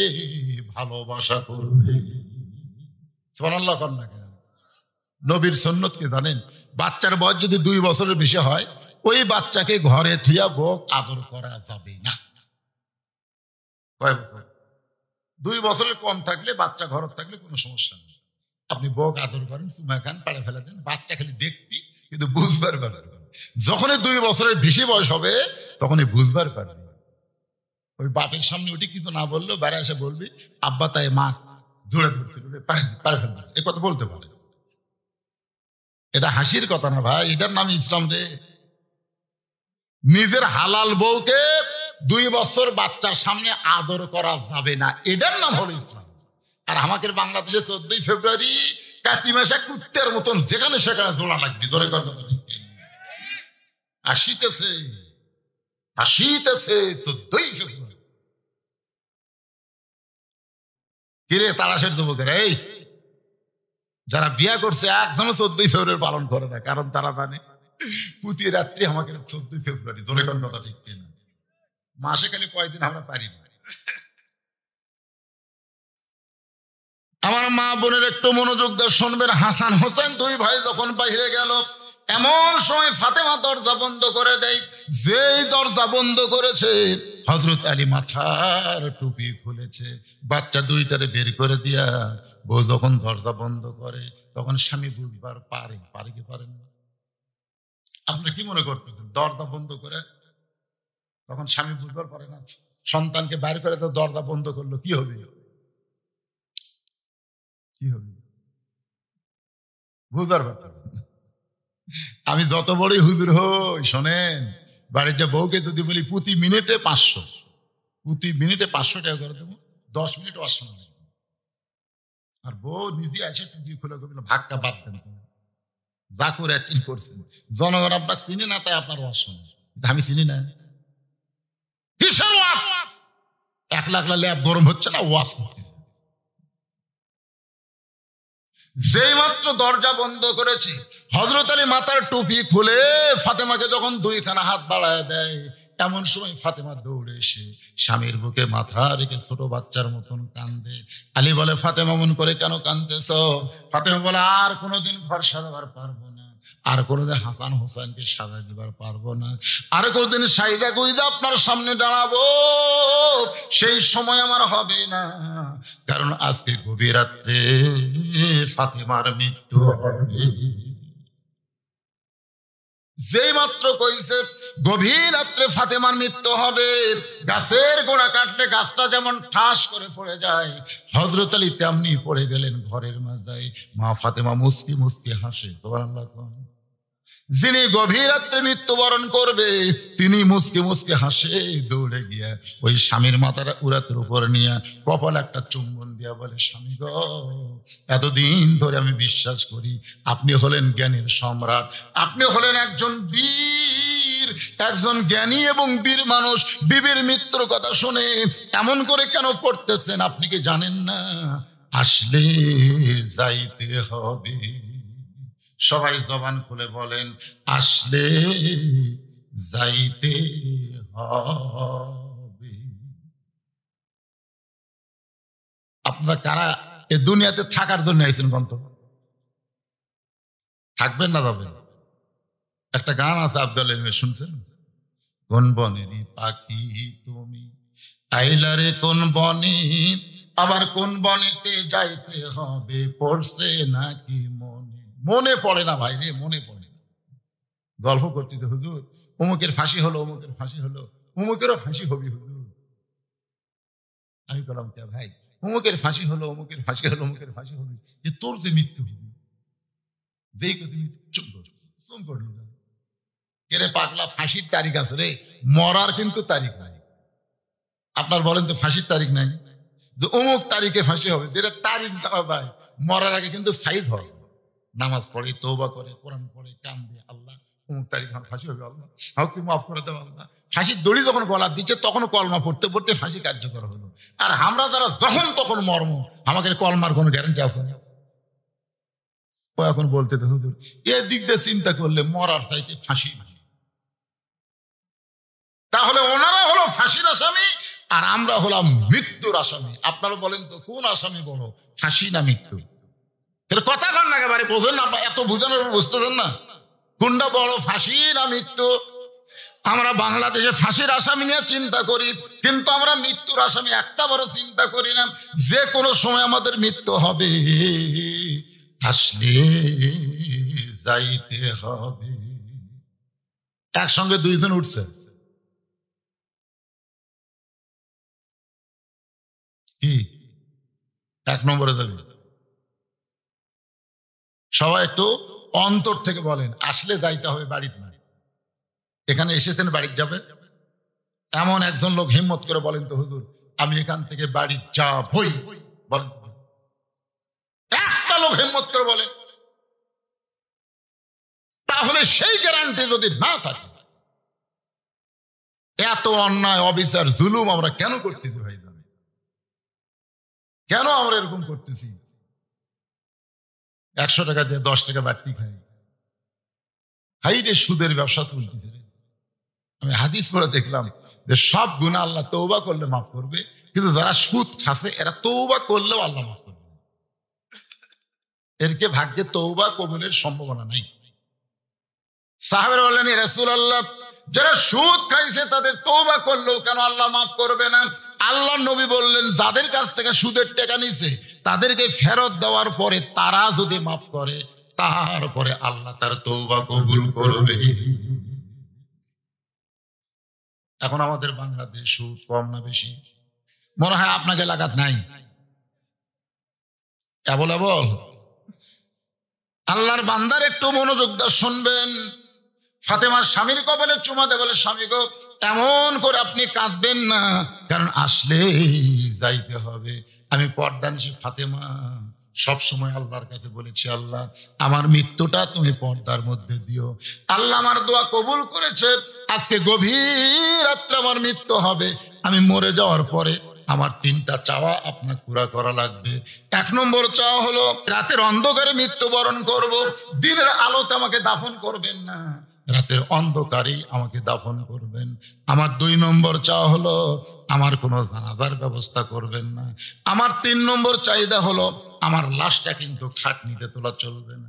ভালোবাসা করবে। সুবহানাল্লাহ। নবীর সুন্নত কি জানেন? বাচ্চার বয়স যদি 2 বছরের বেশি হয়, ওই বাচ্চাকে ঘরে থুয়া বউ আদর করা যাবে না। 2 বছরের কম থাকলে, বাচ্চা ঘরে থাকলে কোনো সমস্যা নেই। আপনি বউ আদর করেন, চুমা খান, পাড়ে ফেলে দেন, বাচ্চা খালি দেখবি কিন্তু বুঝবার পারবে। যখনই 2 বছরের বেশি বয়স হবে তখনই বুঝবার পারবে। ওই বাপের সামনে উঠে কিছু না বললেও বাইরে এসে বলবি, আব্বা তাই মা জোরে ধরছিল, পাড়ে ফেলবে, এ কথা বলতে পারে। এটা হাসির কথা না ভাই, এটার নাম ইসলাম রে। নিজের হালাল বউকে 2 বছর বাচ্চার সামনে আদর করা যাবে না, এটার নাম হলো ইসলাম। আর আমাদের বাংলাদেশে 14ই ফেব্রুয়ারি কাতি মাসে কুত্তের মতন যেখানে সেখানে জোড়া লাগবে, জোরে কথা আসিতেছে 14ই ফেব্রুয়ারি। কিরে তারা সেট দেবো কে? এই যারা বিয়া করছে একজনও 14 ফেব্রুয়ারি পালন করে না, কারণ তারা জানে প্রতি রাত্রি আমাকে 14 ফেব্রুয়ারি ধরে কোন কথা ঠিক কিনা। মাসে খালি কয়দিন আমরা পারি না। আমার মা বোনের একটু মনোযোগ দিয়ে শুনবেন। হাসান হোসেন দুই ভাই যখন বাইরে গেল, এমন সময় ফাতেমা দরজা বন্ধ করে দেয়। যেই দরজা বন্ধ করেছে, হযরত আলী মাথার টুপি খুলেছে, বাচ্চা দুইটারে বের করে দিয়া বউ যখন দরজা বন্ধ করে, তখন স্বামী বুঝবার পারে কি পারেন না? আপনি কি মনে করতেছেন? দরজা বন্ধ করে তখন স্বামী বুঝবার পারে না? সন্তানকে বাইর করে তো দরজা বন্ধ করলো, কি হবে? কি হবে বুঝবার ব্যাপার। আমি যত বড়ই হুজুর হই, শোনেন, বাড়ির যে বউকে যদি বলি প্রতি মিনিটে 500 টাকা করে দেবো, 10 মিনিট অশোনা, আর বউ নিজে এসে টুপি খুলে ভাগটা বাদ দেন, তুমি যা করে তিন করছেন, জনগণ আপনার চিনি না, তাই আপনার অশোনা। আমি চিনি না, কিসের ওয়াজ? 1 লাখ ল্যাব গরম হচ্ছে না, ওয়াজ করতেছে। যেই মাত্র দরজা বন্ধ করেছে, হযরত আলী মাথার টুপি খুলে ফাতেমাকে যখন 2খানা হাত বাড়ায় দেয়, এমন সময় ফাতেমা দৌড়ে এসে স্বামীর বুকে মাথা রেখে ছোট বাচ্চার মতন কান্দে। আলী বলে, ফাতেমা মন করে কেন কাঁদতেছ? ফাতেমা বলে, আর কোনোদিন ঘর সাজাবার পারবো না, আর কোনোদিন হাসান হোসেনকে সাজা দিবার পারবো না, আর কোনোদিন সাইজা গুইজা আপনার সামনে দাঁড়াবো, সেই সময় আমার হবে না, কারণ আজকে গভীর রাত্রে ফাতেমার মৃত্যু হবে। যেই মাত্র কইছে গভীর রাত্রে ফাতেমার মৃত্যু হবে, গাছের গোড়া কাটলে গাছটা যেমন ঠাস করে পড়ে যায়, হযরত আলী তেমনি পড়ে গেলেন ঘরের মাঝায়। মা ফাতেমা মুস্কি মুস্কি হাসে। সুবহানাল্লাহ। যিনি গভীর রাত্রে মৃত্যুবরণ করবে, তিনি মুস্কি মুস্কি হাসে, দৌড়ে গিয়া ওই স্বামীর মাথাটা উরাতের উপর নিয়ে কপাল একটা চুম্বন দিয়া বলে, স্বামী গো, এতদিন ধরে আমি বিশ্বাস করি আপনি হলেন জ্ঞানীর সম্রাট, আপনি হলেন একজন বীর, একজন জ্ঞানী এবং বীর মানুষ। বিবির মৃত্যুর কথা শুনে এমন করে কেন পড়তেছেন? আপনি কি জানেন না আসলে যাইতে হবে? সবাই জবান খুলে বলেন, আসলে যাইতে হবে। আপনারা কারা এ দুনিয়াতে থাকার জন্য আইছেন? গন্ত থাকবেন না যাবেন? একটা গান আছে আব্দুল আলিমের, শুনছেন? কোন বনেরই পাখি তুমি, আইলারে কোন বনে, আবার কোন বনেতে যাইতে হবে, পড়ছে নাকি মনে? মনে পড়ে না ভাই রে, মনে পড়ে না। গল্প করতেছে, হুজুর অমুকের ফাঁসি হলো, অমুকের ফাঁসি হলো, অমুকেরও ফাঁসি হবি হুজুর। আমি বললাম, কে ভাই? অমুকের ফাঁসি হলো, অমুকের ফাঁসি হলো, অমুকের ফাঁসি হলো, যে তোর যে মৃত্যু হবি, যেই কথা চুপ করলো। কেরে পাগলা, ফাঁসির তারিখ আছে রে, মরার কিন্তু তারিখ নাই। আপনার বলেন তো ফাঁসির তারিখ নাই? যে অমুক তারিখে ফাঁসি হবে, যেটা তারিখ দেওয়া ভাই, মরার আগে কিন্তু সাইড হয়, নামাজ পড়ে, তওবা করে, কোরআন পড়ে, কান্দে, আল্লাহ অমুক তারিখ আমার ফাঁসি হবে, আল্লাহ হাও তুই মাফ করে দেবো আল্লাহ। ফাঁসির দড়ি যখন গলা দিচ্ছে, তখন কলমা পড়তে পড়তে ফাঁসি কার্যকর হলো। আর আমরা যারা যখন তখন মর্ম, আমাদের কলমার কোনো গ্যারান্টি আছে না। ও এখন বলতে তো, হুজুর এদিক দিয়ে চিন্তা করলে মরার চাইতে ফাঁসি। তাহলে ওনারা হলো ফাঁসির আসামি, আর আমরা হলাম মৃত্যুর আসামি। আপনারা বলেন তো কোন আসামি বড়, ফাঁসি না মৃত্যু? কথা কন না, একেবারে বোঝেন না, এত বোঝানোর বুঝতেছেন না কোনটা বড়, ফাঁসি না মৃত্যু? আমরা বাংলাদেশে ফাঁসির আসামি নিয়ে চিন্তা করি, কিন্তু আমরা মৃত্যুর আসামি একটা বড় চিন্তা করি না। যে কোনো সময় আমাদের মৃত্যু হবে, আসলে যাইতে হবে। একসঙ্গে দুইজন উঠছে, কি 1 নম্বরে যাবে? সবাই একটু অন্তর থেকে বলেন, আসলে যাইতে হবে বাড়িতে না। এখানে এসেছেন বাড়িতে যাবে, এমন একজন লোক হিম্মত করে বলেন তো, হুজুর আমি এখান থেকে বাড়ি যাবই, বলেন। একটা লোক হিম্মত করে বলেন। তাহলে সেই গ্যারান্টি যদি না থাকে, এত অন্যায়, অবিচার, জুলুম আমরা কেন করতেছি ভাই? কেন আমরা এরকম করতেছি? 100 টাকা দিয়ে 10 টাকা বাড়তি খাই। হাই রে, সুদের ব্যবসা চলতেছে রে। আমি হাদিস পড়ে দেখলাম যে সব গুনাহ আল্লাহ তওবা করলে মাফ করবে, কিন্তু যারা সুদ খাচ্ছে এরা তওবা করলেও আল্লাহ মাফ করবে। এরকে ভাগ্যে তওবা কবুলের সম্ভাবনা নাই। সাহাবারা বললেন, ইয়া রাসূলুল্লাহ, যারা সুদ খাইছে তাদের তওবা করলেও কেন আল্লাহ মাফ করবে না? আল্লাহ নবী বললেন, যাদের কাছ থেকে সুদের টাকা নিছে তাদেরকে ফেরত দেওয়ার পরে তারা যদি মাফ করে তারপরে আল্লাহ তার তওবা কবুল করবে। এখন আমাদের বাংলাদেশ সুদ কম না বেশি? মনে হয় আপনাকে লাগাত নাই। কেবল আল্লাহর বান্দার একটু মনোযোগ দিয়ে শুনবেন। ফাতেমার স্বামীর কপালে চুমা দেয়, বলে, স্বামী গো, এমন করে আপনি কাঁদবেন না, কারণ আসলেই যাইতে হবে। আমি পর্দানিশী ফাতেমা সবসময় আল্লাহর কাছে বলেছি, আল্লাহ আমার মৃত্যুটা তুমি পর্দার মধ্যে দিও। আল্লাহ আমার দোয়া কবুল করেছে। আজকে গভীর রাত্রে আমার মৃত্যু হবে। আমি মরে যাওয়ার পরে আমার 3টা চাওয়া আপনার পুরা করা লাগবে। 1 নম্বর চাওয়া হলো রাতের অন্ধকারে মৃত্যুবরণ করব। দিনের আলোতে আমাকে দাফন করবেন না, রাতের অন্ধকারেই আমাকে দাফন করবেন। আমার 2 নম্বর চাওয়া হলো আমার কোনো জানাজার ব্যবস্থা করবেন না। আমার 3 নম্বর চাহিদা হলো আমার লাশটা কিন্তু খাটনিতে তোলা চলবে না।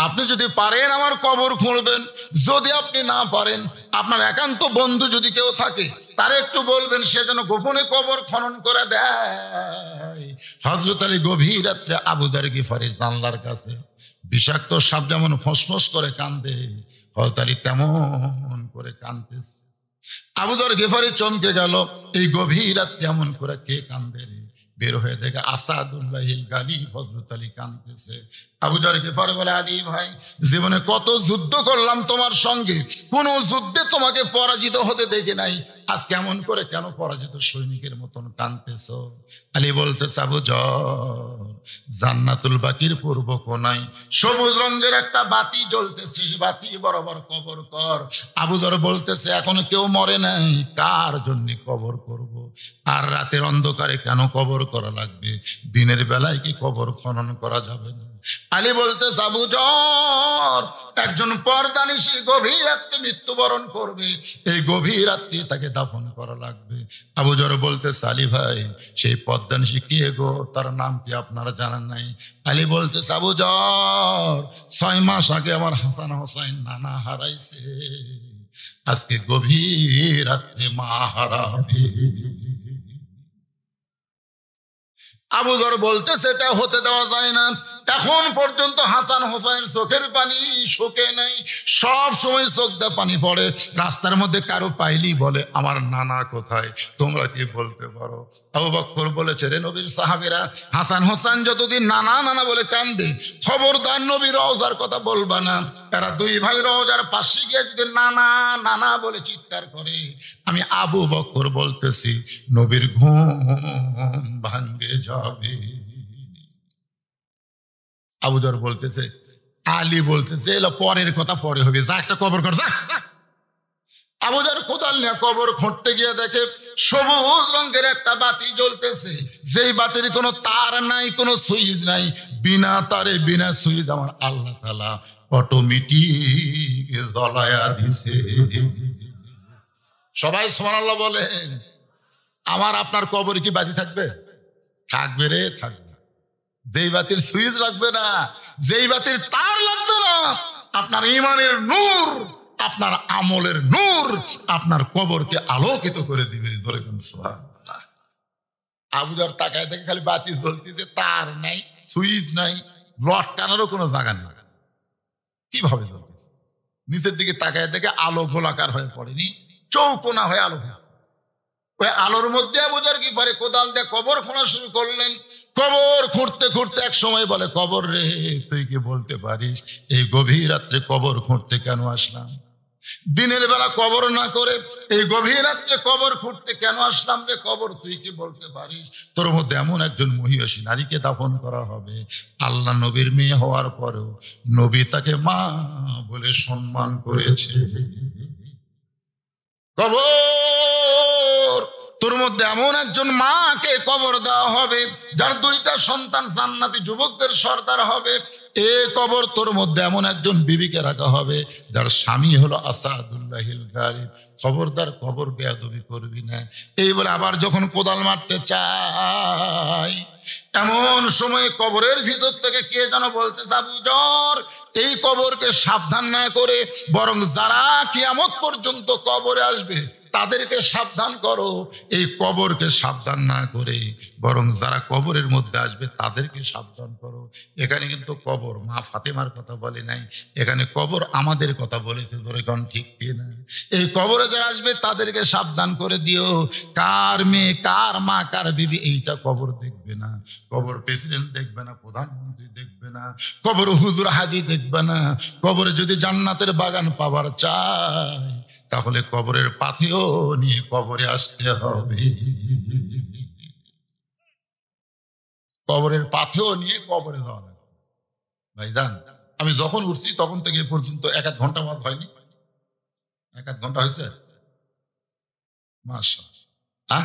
আপনি যদি পারেন আমার কবর খুঁড়বেন, যদি আপনি না পারেন আপনার একান্ত বন্ধু যদি কেউ থাকে তারে একটু বলবেন সে যেন গোপনে কবর খনন করে দেয়। হযরত আলী গভীর রাত্রে আবু যার গিফারী জানলার কাছে বিষাক্ত সাপ যেমন ফসফস করে কান্দে, হযরত আলী তেমন করে কাঁদতেছে। আবু যার গিফারী চমকে গেল, এই গভীর রাত্রে এমন করে কে কান্দে রে? বের হয়ে দেখে আসাদুল্লাহিল গালিব হযরত আলী কাঁদতেছে। আবু যার গিফারী বলে, আলী ভাই, জীবনে কত যুদ্ধ করলাম তোমার সঙ্গে, কোন যুদ্ধে তোমাকে পরাজিত হতে দেখি নাই, আজ কেমন করে কেন পরাজিত সৈনিকের মতন কাঁদতেছ? আলী বলতেছে, আবু যর, জান্নাতুল বাকির পূর্ব কোনায় সবুজ রঙের একটা বাতি জ্বলতেছে, বাতি বরাবর কবর কর। আবু যর বলতেছে, এখনো কেউ মরে নাই, কার জন্য কবর করব? আর রাতের অন্ধকারে কেন কবর করা লাগবে? দিনের বেলায় কি কবর খনন করা যাবে না? আলী বলতেছে, আবু যর, একজন পর্দানিশী গভীর রাত্রে মৃত্যুবরণ করবে, এই গভীর রাত্রে তাকে দাফন করা লাগবে। আবু যর বলতেছে, আলী ভাই, সেই পর্দানিশী কে গো? তার নাম কি আপনারা জানেন নাই? আলী বলতেছে, আবু যর, 6 মাস আগে আমার হাসান হোসাইন নানা হারাইছে, আজকে গভীর রাত্রে মা হারাবে। আবু যর বলতেছে, এটা হতে দেওয়া যায় না। এখন পর্যন্ত হাসান হোসেনের চোখের পানি শোকে নাই, সব সময় চোখ দিয়ে পানি পড়ে। রাস্তার মধ্যে কারো পাইলি বলে, আমার নানা কোথায়? তোমরা কি বলতে পারো? আবু বকর বলেছে, রে নবীর সাহাবীরা, হাসান হোসেন যতদিন নানা নানা বলে কান্দে, খবরদার নবীর রওজার কথা বলবা না। এরা 2 ভাই রওজার পাশে গিয়ে যদি নানা নানা বলে চিৎকার করে, আমি আবু বকর বলতেছি, নবীর ঘুম ভাঙ্গে যাবে। আবু যর বলতেছে, আলী বলতেছে, এলো পরের কথা পরে হবে, যা একটা কবর কর যা। আবু যর কোদাল নিয়ে কবর খুঁড়তে গিয়ে দেখে সবুজ রঙের একটা বাতি জ্বলতেছে, যেই বাতির কোনো তার নাই, কোনো সুইচ নাই, বিনা তারে বিনা সুইচ আমার আল্লাহ তাআলা অটোমেটিক জ্বলায়া দিছে। সবাই সুবহানাল্লাহ বলেন। আমার আপনার কবর কি বাতি থাকবে? থাকবে রে, থাকবে। যেই বাতির সুইচ লাগবে না, যেই বাতির তার লাগবে না, আপনার ঈমানের নূর, আপনার আমলের নূর আপনার কবরকে আলোকিত করে দিবে। ধরে কোন সুবহানাল্লাহ। আবু যর তাকায় দেখে খালি বাতি জ্বলতেছে, তার নাই, সুইচ নাই, লটকানোরও কোনো জায়গা নেই। কিভাবে জ্বলতেছে? নিচের দিকে তাকায় দেখে আলো গোলাকার হয়ে পড়েনি, চৌকোনা হয়ে আলো। ওই আলোর মধ্যে আবু যর গিফারী কোদাল দিয়ে কবর খোঁড়া শুরু করলেন। কবর খুঁড়তে খুঁড়তে এক সময় বলে, কবর রে, তুই কি বলতে পারিস এই গভীর রাত্রে কবর খুঁড়তে কেন আসলাম? দিনের বেলা কবর না করে এই গভীর রাত্রে কবর খুঁড়তে কেন আসলাম রে? কবর তুই কি বলতে পারিস? তোর মধ্যে এমন একজন মহিষী নারীকে দাফন করা হবে, আল্লাহ নবীর মেয়ে হওয়ার পরেও নবী তাকে মা বলে সম্মান করেছে। কবর তোর মধ্যে এমন একজন মাকে কবর দেওয়া হবে যার 2টা সন্তান জান্নাতি যুবকদের সর্দার হবে। এ কবর তোর মধ্যে এমন একজন বিবিকে রাখা হবে যার স্বামী হলো আসাদুল্লাহিল গালিব। খবরদার কবর বেয়াদবি করবি না। এই বলে আবার যখন কোদাল মারতে চাই, এমন সময় কবরের ভিতর থেকে কে যেন বলতে বুঝর, এই কবরকে সাবধান না করে বরং যারা কিয়ামত পর্যন্ত কবরে আসবে তাদেরকে সাবধান করো। এই কবরকে সাবধান না করে বরং যারা কবরের মধ্যে আসবে তাদেরকে সাবধান করো। এখানে কিন্তু কবর মা ফাতেমার কথা বলে নাই, এখানে কবর আমাদের কথা বলেছে। ধরে কোন ঠিক কিনা? এই কবরে যারা আসবে তাদেরকে সাবধান করে দিও। কার মেয়ে, কার মা, কার বিবি এইটা কবর দেখবে না। কবর প্রেসিডেন্ট দেখবে না, প্রধানমন্ত্রী দেখবে না, কবর হুজুর হাজি দেখবে না। কবরে যদি জান্নাতের বাগান পাবার চায় তাহলে কবরের পাথেও নিয়ে কবরে আসতে হবে। কবরের পাথেও নিয়ে কবরে যাওয়া লাগবে। ভাইজান, আমি যখন উঠছি তখন থেকে এ পর্যন্ত 1-1 ঘন্টা বাদ হয়নি। 1-1 ঘন্টা হয়েছে মাশাআল্লাহ,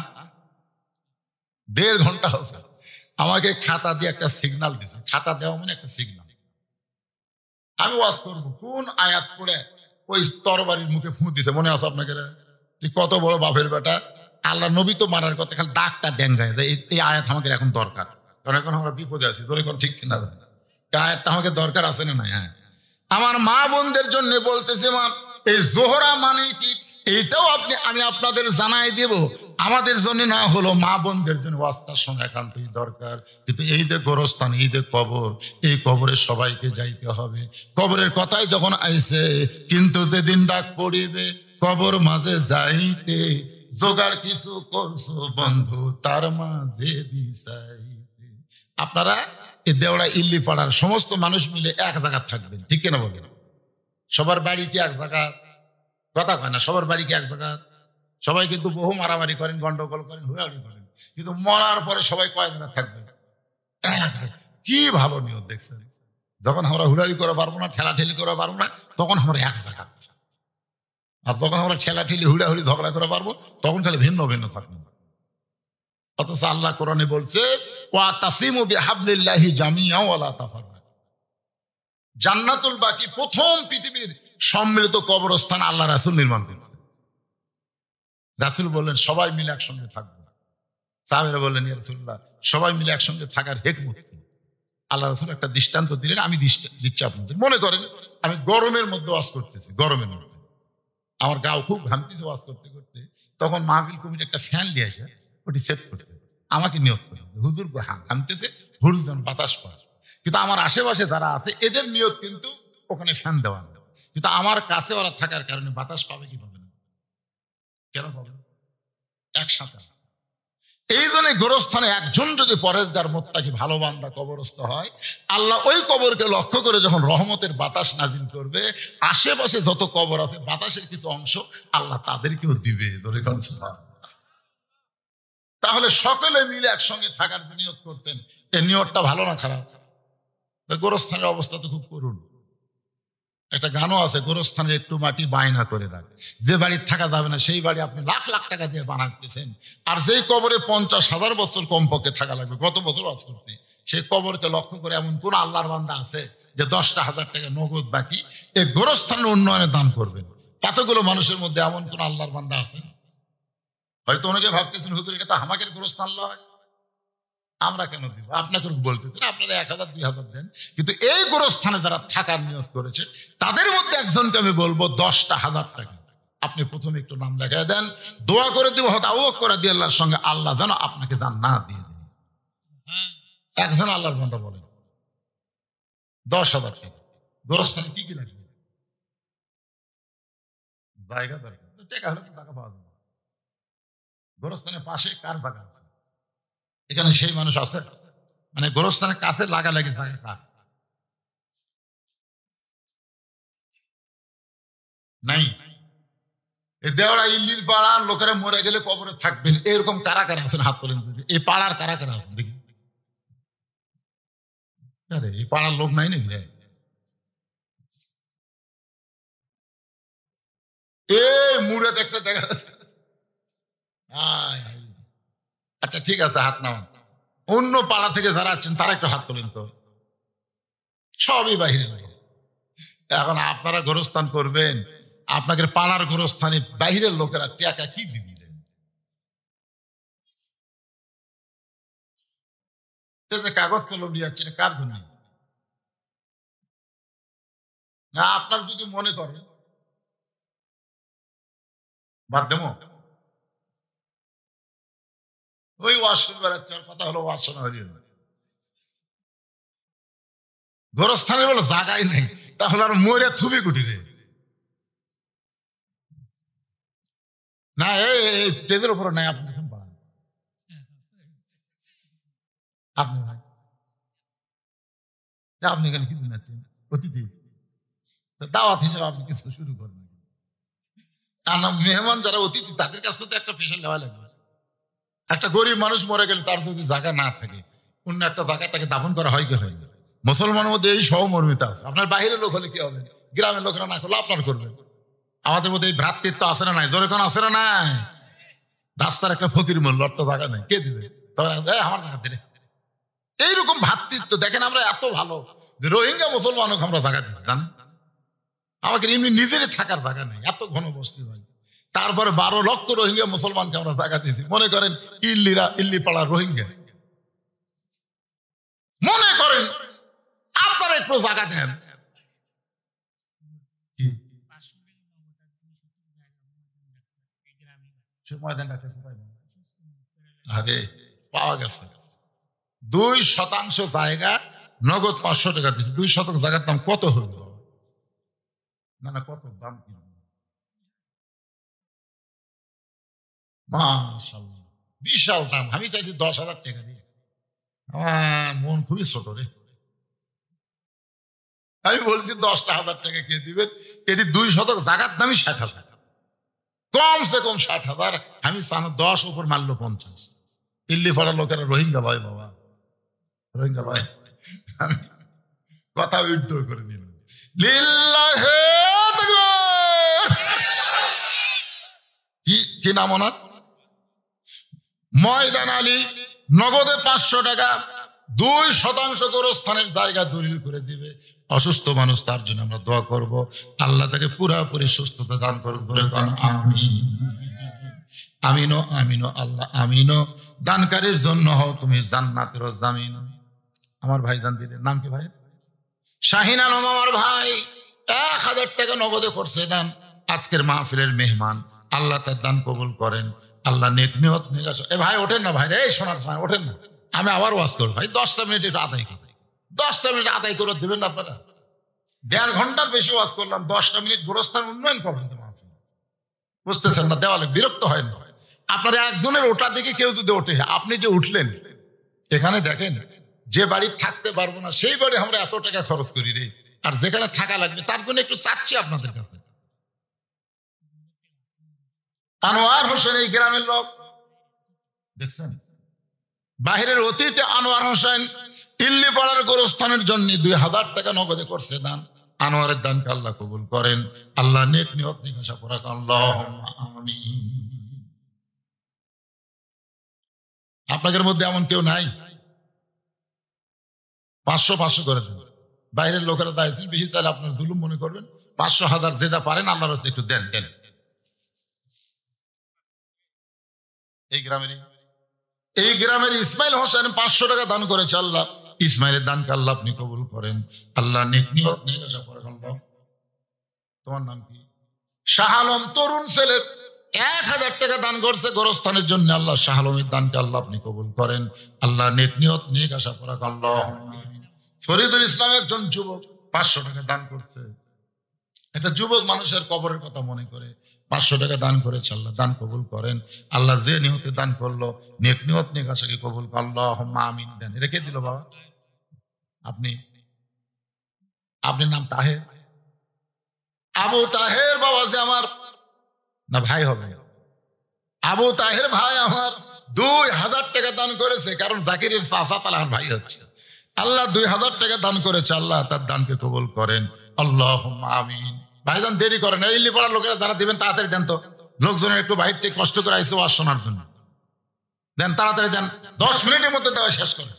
1.5 ঘন্টা হয়েছে। আমাকে খাতা দিয়ে একটা সিগন্যাল দিয়েছে। খাতা দেওয়া মানে একটা সিগন্যাল। আমি ওয়াজ করবো, কোন আয়াত পড়ে ওই তরবারির মুখে ফুঁ দিছে মনে আছে আপনাকে? তুই কত বড় বাপের বেটা, আল্লাহ নবী তো মারার কথা, খালি ডাকটা ড্যাঙ্গায় দেয়। এই আয়াত আমাকে এখন দরকার, কারণ এখন আমরা বিপদে আছি। তোর এখন ঠিক কিনা আয়াতটা আমাকে দরকার আছে না? নাই। হ্যাঁ, আমার মা বোনদের জন্য বলতেছে, মা এই জোহরা মানে কি এইটাও আমি আপনাদের জানাই দেব। আমাদের জন্য না হলো মা বোনদের জন্য ওয়াজটা শোনা একান্তই দরকার। কিন্তু এই যে গোরস্থান, এই যে কবর, এই কবরে সবাইকে যাইতে হবে। কবরের কথাই যখন আইছে, কিন্তু যেদিন ডাক পড়িবে কবর মাঝে যাইতে, জোগাড় কিছু করছো বন্ধু তার মাঝে বিছাইতে। আপনারা এই দেওড়া ইল্লি পাড়ার সমস্ত মানুষ মিলে এক জায়গা থাকবেন, ঠিক কিনা বলেন? সবার বাড়ি কি এক জায়গা? কথা কয় না, সবার বাড়ি কি এক জায়গা? সবাই কিন্তু বহু মারামারি করেন, গন্ডগোল করেন, হুড়াহুড়ি করেন, কিন্তু মরার পরে সবাই কয় জায়গা থাকবে? কি ভালো নিয়ত দেখছেন। যখন আমরা হুড়াহুড়ি করে পারবো না, ঠেলাঠেলি করে পারবো না, তখন আমরা এক জায়গা। আর যখন আমরা ঠেলাঠেলি হুড়াহুড়ি ঝগড়া করে পারবো, তখন খালি ভিন্ন ভিন্ন থাকবো। অথচ আল্লাহ কোরআনে বলছে, ওয়াতাসিমু বিহাবলিল্লাহি জামিআ ওয়ালা তাফাররাকু। জান্নাতুল বাকি প্রথম পৃথিবীর সম্মিলিত কবরস্থান আল্লাহ রাসূল নির্মাণ করেছেন। রাসূল বললেন সবাই মিলে একসঙ্গে থাকবো। সাহাবারা বললেন, ইয়া রাসূলুল্লাহ, সবাই মিলে একসঙ্গে থাকার হিকমত কি? আল্লাহ রাসূল একটা দৃষ্টান্ত দিলেন, আমি দিচ্ছি আপনাদের। মনে করেন আমি গরমের মধ্যে ওয়াজ করতেছি, গরমের মধ্যে আমার গাও খুব ঘামতেছে ওয়াজ করতে করতে, তখন মাহফিল কমিটি একটা ফ্যান নিয়ে আসে, ওটি সেট করছে, আমাকে নিয়ত করে হুজুর ঘামতেছে, হুজুর যেন বাতাস পায়। কিন্তু আমার আশেপাশে যারা আছে এদের নিয়ত কিন্তু ওখানে ফ্যান দেওয়া না। কিন্তু আমার কাছে ওরা থাকার কারণে বাতাস পাবে কি পাবে না? কেন পাবে? একসাথে। এই জন্য গোরস্থানে একজন যদি পরেজগার মুত্তাকি ভালো বান্দা কবরস্থ হয়, আল্লাহ ওই কবরকে লক্ষ্য করে যখন রহমতের বাতাস নাজিল করবে, আশেপাশে যত কবর আছে বাতাসের কিছু অংশ আল্লাহ তাদেরকেও দিবে। তাহলে সকলে মিলে একসঙ্গে থাকার নিয়ত করতেন। এই নিয়তটা ভালো না খারাপ? গোরস্থানের অবস্থা তো খুব করুণ। একটা গানও আছে, গোরস্থানের একটু মাটি বায়না করে রাখে। যে বাড়ি থাকা যাবে না সেই বাড়ি আপনি লাখ লাখ টাকা দিয়ে বানাতেছেন, আর যেই কবরে 50,000 বছর কমপক্ষে থাকা লাগবে। গত বছর ওয়াজ করছি, সেই কবরকে লক্ষ্য করে এমন কোন আল্লাহর বান্দা আছে যে 10,000 টাকা নগদ বাকি এই গোরস্থানের উন্নয়নে দান করবেন? এতগুলো মানুষের মধ্যে এমন কোন আল্লাহর বান্দা আছে? হয়তো অনেকে ভাবতেছেন, হুজুর এটা তো আমাদের গোরস্থান লয়, আমরা কেন দিব? আপনাকে বলতেছেন আপনারা 1,000 2,000 দেন, কিন্তু এই গোরস্থানে যারা থাকার নিয়ত করেছে তাদের মধ্যে একজনকে আমি বলবো 10,000 টাকা আপনি প্রথমে একটু নাম লেখায় দেন, দোয়া করে দিব হয়তো আওয়াজ করে দিয়ে আল্লাহর সঙ্গে, আল্লাহ যেন আপনাকে জান্নাত দিয়ে দেন। একজন আল্লাহর বান্দা বলেন 10,000 টাকা। গোরস্থানে কি কি লাগবে? জায়গা দরকার, টাকা হলে তো টাকা পাওয়া যাবে। গোরস্থানের পাশে কার জায়গা আছে? এখানে সেই মানুষ আছে? মানে গোরস্থানের কাছে লাগালাগি জায়গা কার? নাই। এই দেওয়া ইল্লির পাড়ার লোকেরা মরে গেলে কবরে থাকবেন, এরকম কারা কারা আছেন? হাত তোলেন। এই পাড়ার কারা কারা আছেন দেখি। আরে এই পাড়ার লোক নাই নাকি রে? মুড়ে একটা দেখা যাচ্ছে। ঠিক আছে, হাত নামান। অন্য পাড়া থেকে যারা আছেন তারা একটু হাত তোলেন তো, সবই বাহিরে বাইরে। এখন আপনারা গোরস্থান করবেন, আপনাদের পাড়ার গোরস্থানে বাহিরের লোকেরা টাকা কি দিবেন? কাগজ কলম নিয়ে যাচ্ছেন কার জন্য? না আপনার যদি মনে করেন বাদ দেব, ওই ওয়াশরুম বেড়াচ্ছে, ওর কথা হলো ওয়াশরুম হরিয়ে গোরস্থানের বলে জায়গায় নেই, তাহলে আর মরে থুবি কুটিরে না, এই স্টেজের উপরে নাই। আপনি আপনি ভাই আপনি এখানে কি দিন অতিথি দাওয়াত হিসেবে আপনি কিছু শুরু করেন। মেহমান যারা অতিথি তাদের কাছ থেকে একটা স্পেশাল নেওয়া লাগবে। একটা গরিব মানুষ মরে গেলে তার যদি জায়গা না থাকে, অন্য একটা জায়গায় তাকে দাফন করা হয় কি হয় না? মুসলমানের মধ্যে এই সহমর্মিতা আছে। আপনার বাইরের লোক হলে কি হবে? গ্রামের লোকেরা না করলে আপনার করবে। আমাদের মধ্যে এই ভ্রাতৃত্ব আছে না নাই? জোরে কোন আছে না নাই? রাস্তার একটা ফকির মূল্য তো জায়গা নেই, কে দিবে? তখন আমার জায়গা দিলে এইরকম ভ্রাতৃত্ব দেখেন। আমরা এত ভালো যে রোহিঙ্গা মুসলমানকে আমরা জায়গা দিচ্ছি, জান আমাকে এমনি নিজেরই থাকার জায়গা নেই, এত ঘনবস্তি ভাই। তারপরে 12 লক্ষ রোহিঙ্গা মুসলমানকে আমরা জায়গা দিয়েছি। মনে করেন ইল্লিপাড়া রোহিঙ্গা, মনে করেন আপনারা একটু জায়গা দেন। আরে পাওয়া গেছে 2% জায়গা নগদ 500 টাকা দিচ্ছে। 2 শতক জায়গার দাম কত হইল? না না, কত দাম? কি মাশাআল্লাহ, বিশাল দাম। আমি চাইছি 10,000 টাকা দিয়ে। আমার মন খুবই ছোট রে। আমি বলছি 10,000 টাকা কে দিবেন? এটি 2 শতক জায়গার দামই 60,000, কমসে কম 60,000। আমি চানো 10 উপর মারলো 50। দিল্লি পাড়ার লোকেরা রোহিঙ্গা লয় বাবা, রোহিঙ্গা লয়। আমি কথা উইথড্র করে নিলাম। লিল্লাহে তাকবীর। কি নাম ওনার? ময়দান আলী। নগদে 500 টাকা, 2% গোরস্থানের জায়গা দলিল করে দিবে। অসুস্থ মানুষ, তার জন্য আমরা দোয়া করব, আল্লাহ তাকে পুরাপুরি সুস্থতা দান করুন। আমিন আমিনো আমিনো আল্লাহ আমিনো। দানকারীর জন্য হও তুমি জান্নাতের জামিন। আমার ভাই দান দিলেন, নাম কি ভাই? শাহিন আলম আমার ভাই 1000 টাকা নগদে করছে দান। আজকের মাহফিলের মেহমান, আল্লাহ তার দান কবুল করেন। আল্লাহ নেক নিয়ত নিয়ে আসো। এ ভাই ওঠেন না ভাই, এই সোনার ভাই ওঠেন না। আমি আবার ওয়াজ করবো ভাই, 10টা মিনিট একটু আদায় করি। 10টা মিনিট আদায় করে দেবেন না আপনারা? 1.5 ঘন্টার বেশি ওয়াজ করলাম, 10টা মিনিট গোরস্থান উন্নয়ন করবেন তো মাহফিল। বুঝতেছেন না? দেওয়ালে বিরক্ত হয় না? আপনার একজনের ওটা দেখে কেউ যদি ওঠে, আপনি যে উঠলেন, এখানে দেখেন যে বাড়ি থাকতে পারবো না সেই বাড়ি আমরা এত টাকা খরচ করি রে, আর যেখানে থাকা লাগবে তার জন্য একটু চাচ্ছি আপনাদের কাছে। আনোয়ার হোসেন এই গ্রামের লোক দেখছেন, বাহিরের অতীতে আনোয়ার হোসেন ইল্লিপাড়ার গোরস্থানের জন্য 2000 টাকা নগদে করছে দান। আনোয়ারের দানকে আল্লাহ কবুল করেন, আল্লাহ নেক নিয়ত নিকাশা করা। আল্লাহুম্মা আমিন। আপনাদের মধ্যে এমন কেউ নাই? 500 করে দেন। বাইরের লোকেরা চাইছেন বেশি, চাইলে আপনার জুলুম মনে করবেন। 500, 1000 যে যা পারেন আল্লাহর রাস্তায় একটু দেন দেন। এই গ্রামের ইসমাইল হোসেন 500 টাকা দান করেছে। আল্লাহ ইসমাইলের দানকে আল্লাহ আপনি কবুল করেন, আল্লাহ নেক নিয়ত নিকাশা করেন। আল্লাহ তোমার নাম কি? শাহ আলম তরুণ ছেলে 1000 টাকা দান করছে গোরস্থানের জন্য। আল্লাহ শাহ আলমের দানকে আল্লাহ আপনি কবুল করেন, আল্লাহ নেক নিয়ত নিকাশা করেন। আল্লাহ ফরিদুল ইসলাম একজন যুবক 500 টাকা দান করছে। একটা যুবক মানুষের কবরের কথা মনে করে 500 টাকা দান করেছে। আল্লাহ দান কবুল করেন, আল্লাহ যে নিয়তে দান করলো নেক নিয়ত নিকাশাকে কবুল করেন। আল্লাহুম্মা আমিন। দেন। রেখে দিল বাবা। আপনি নাম তাহের? আবু তাহের বাবা যে আমার না ভাই হবে, আবু তাহের ভাই আমার 2000 টাকা দান করেছে, কারণ জাকিরের চাচা তাহলে আমার ভাই হচ্ছে। আল্লাহ 2000 টাকা দান করেছে, আল্লাহ তার দানকে কবুল করেন। আল্লাহুম্মা আমিন। ভাইজান দেরি করেন, এই পাড়ার লোকেরা যারা দিবেন তাড়াতাড়ি দেন তো। লোকজনের একটু বাইর থেকে কষ্ট করে আইসে ওয়াজ শোনার জন্য। দেন, তাড়াতাড়ি দেন, 10 মিনিটের মধ্যে দেওয়া শেষ করে।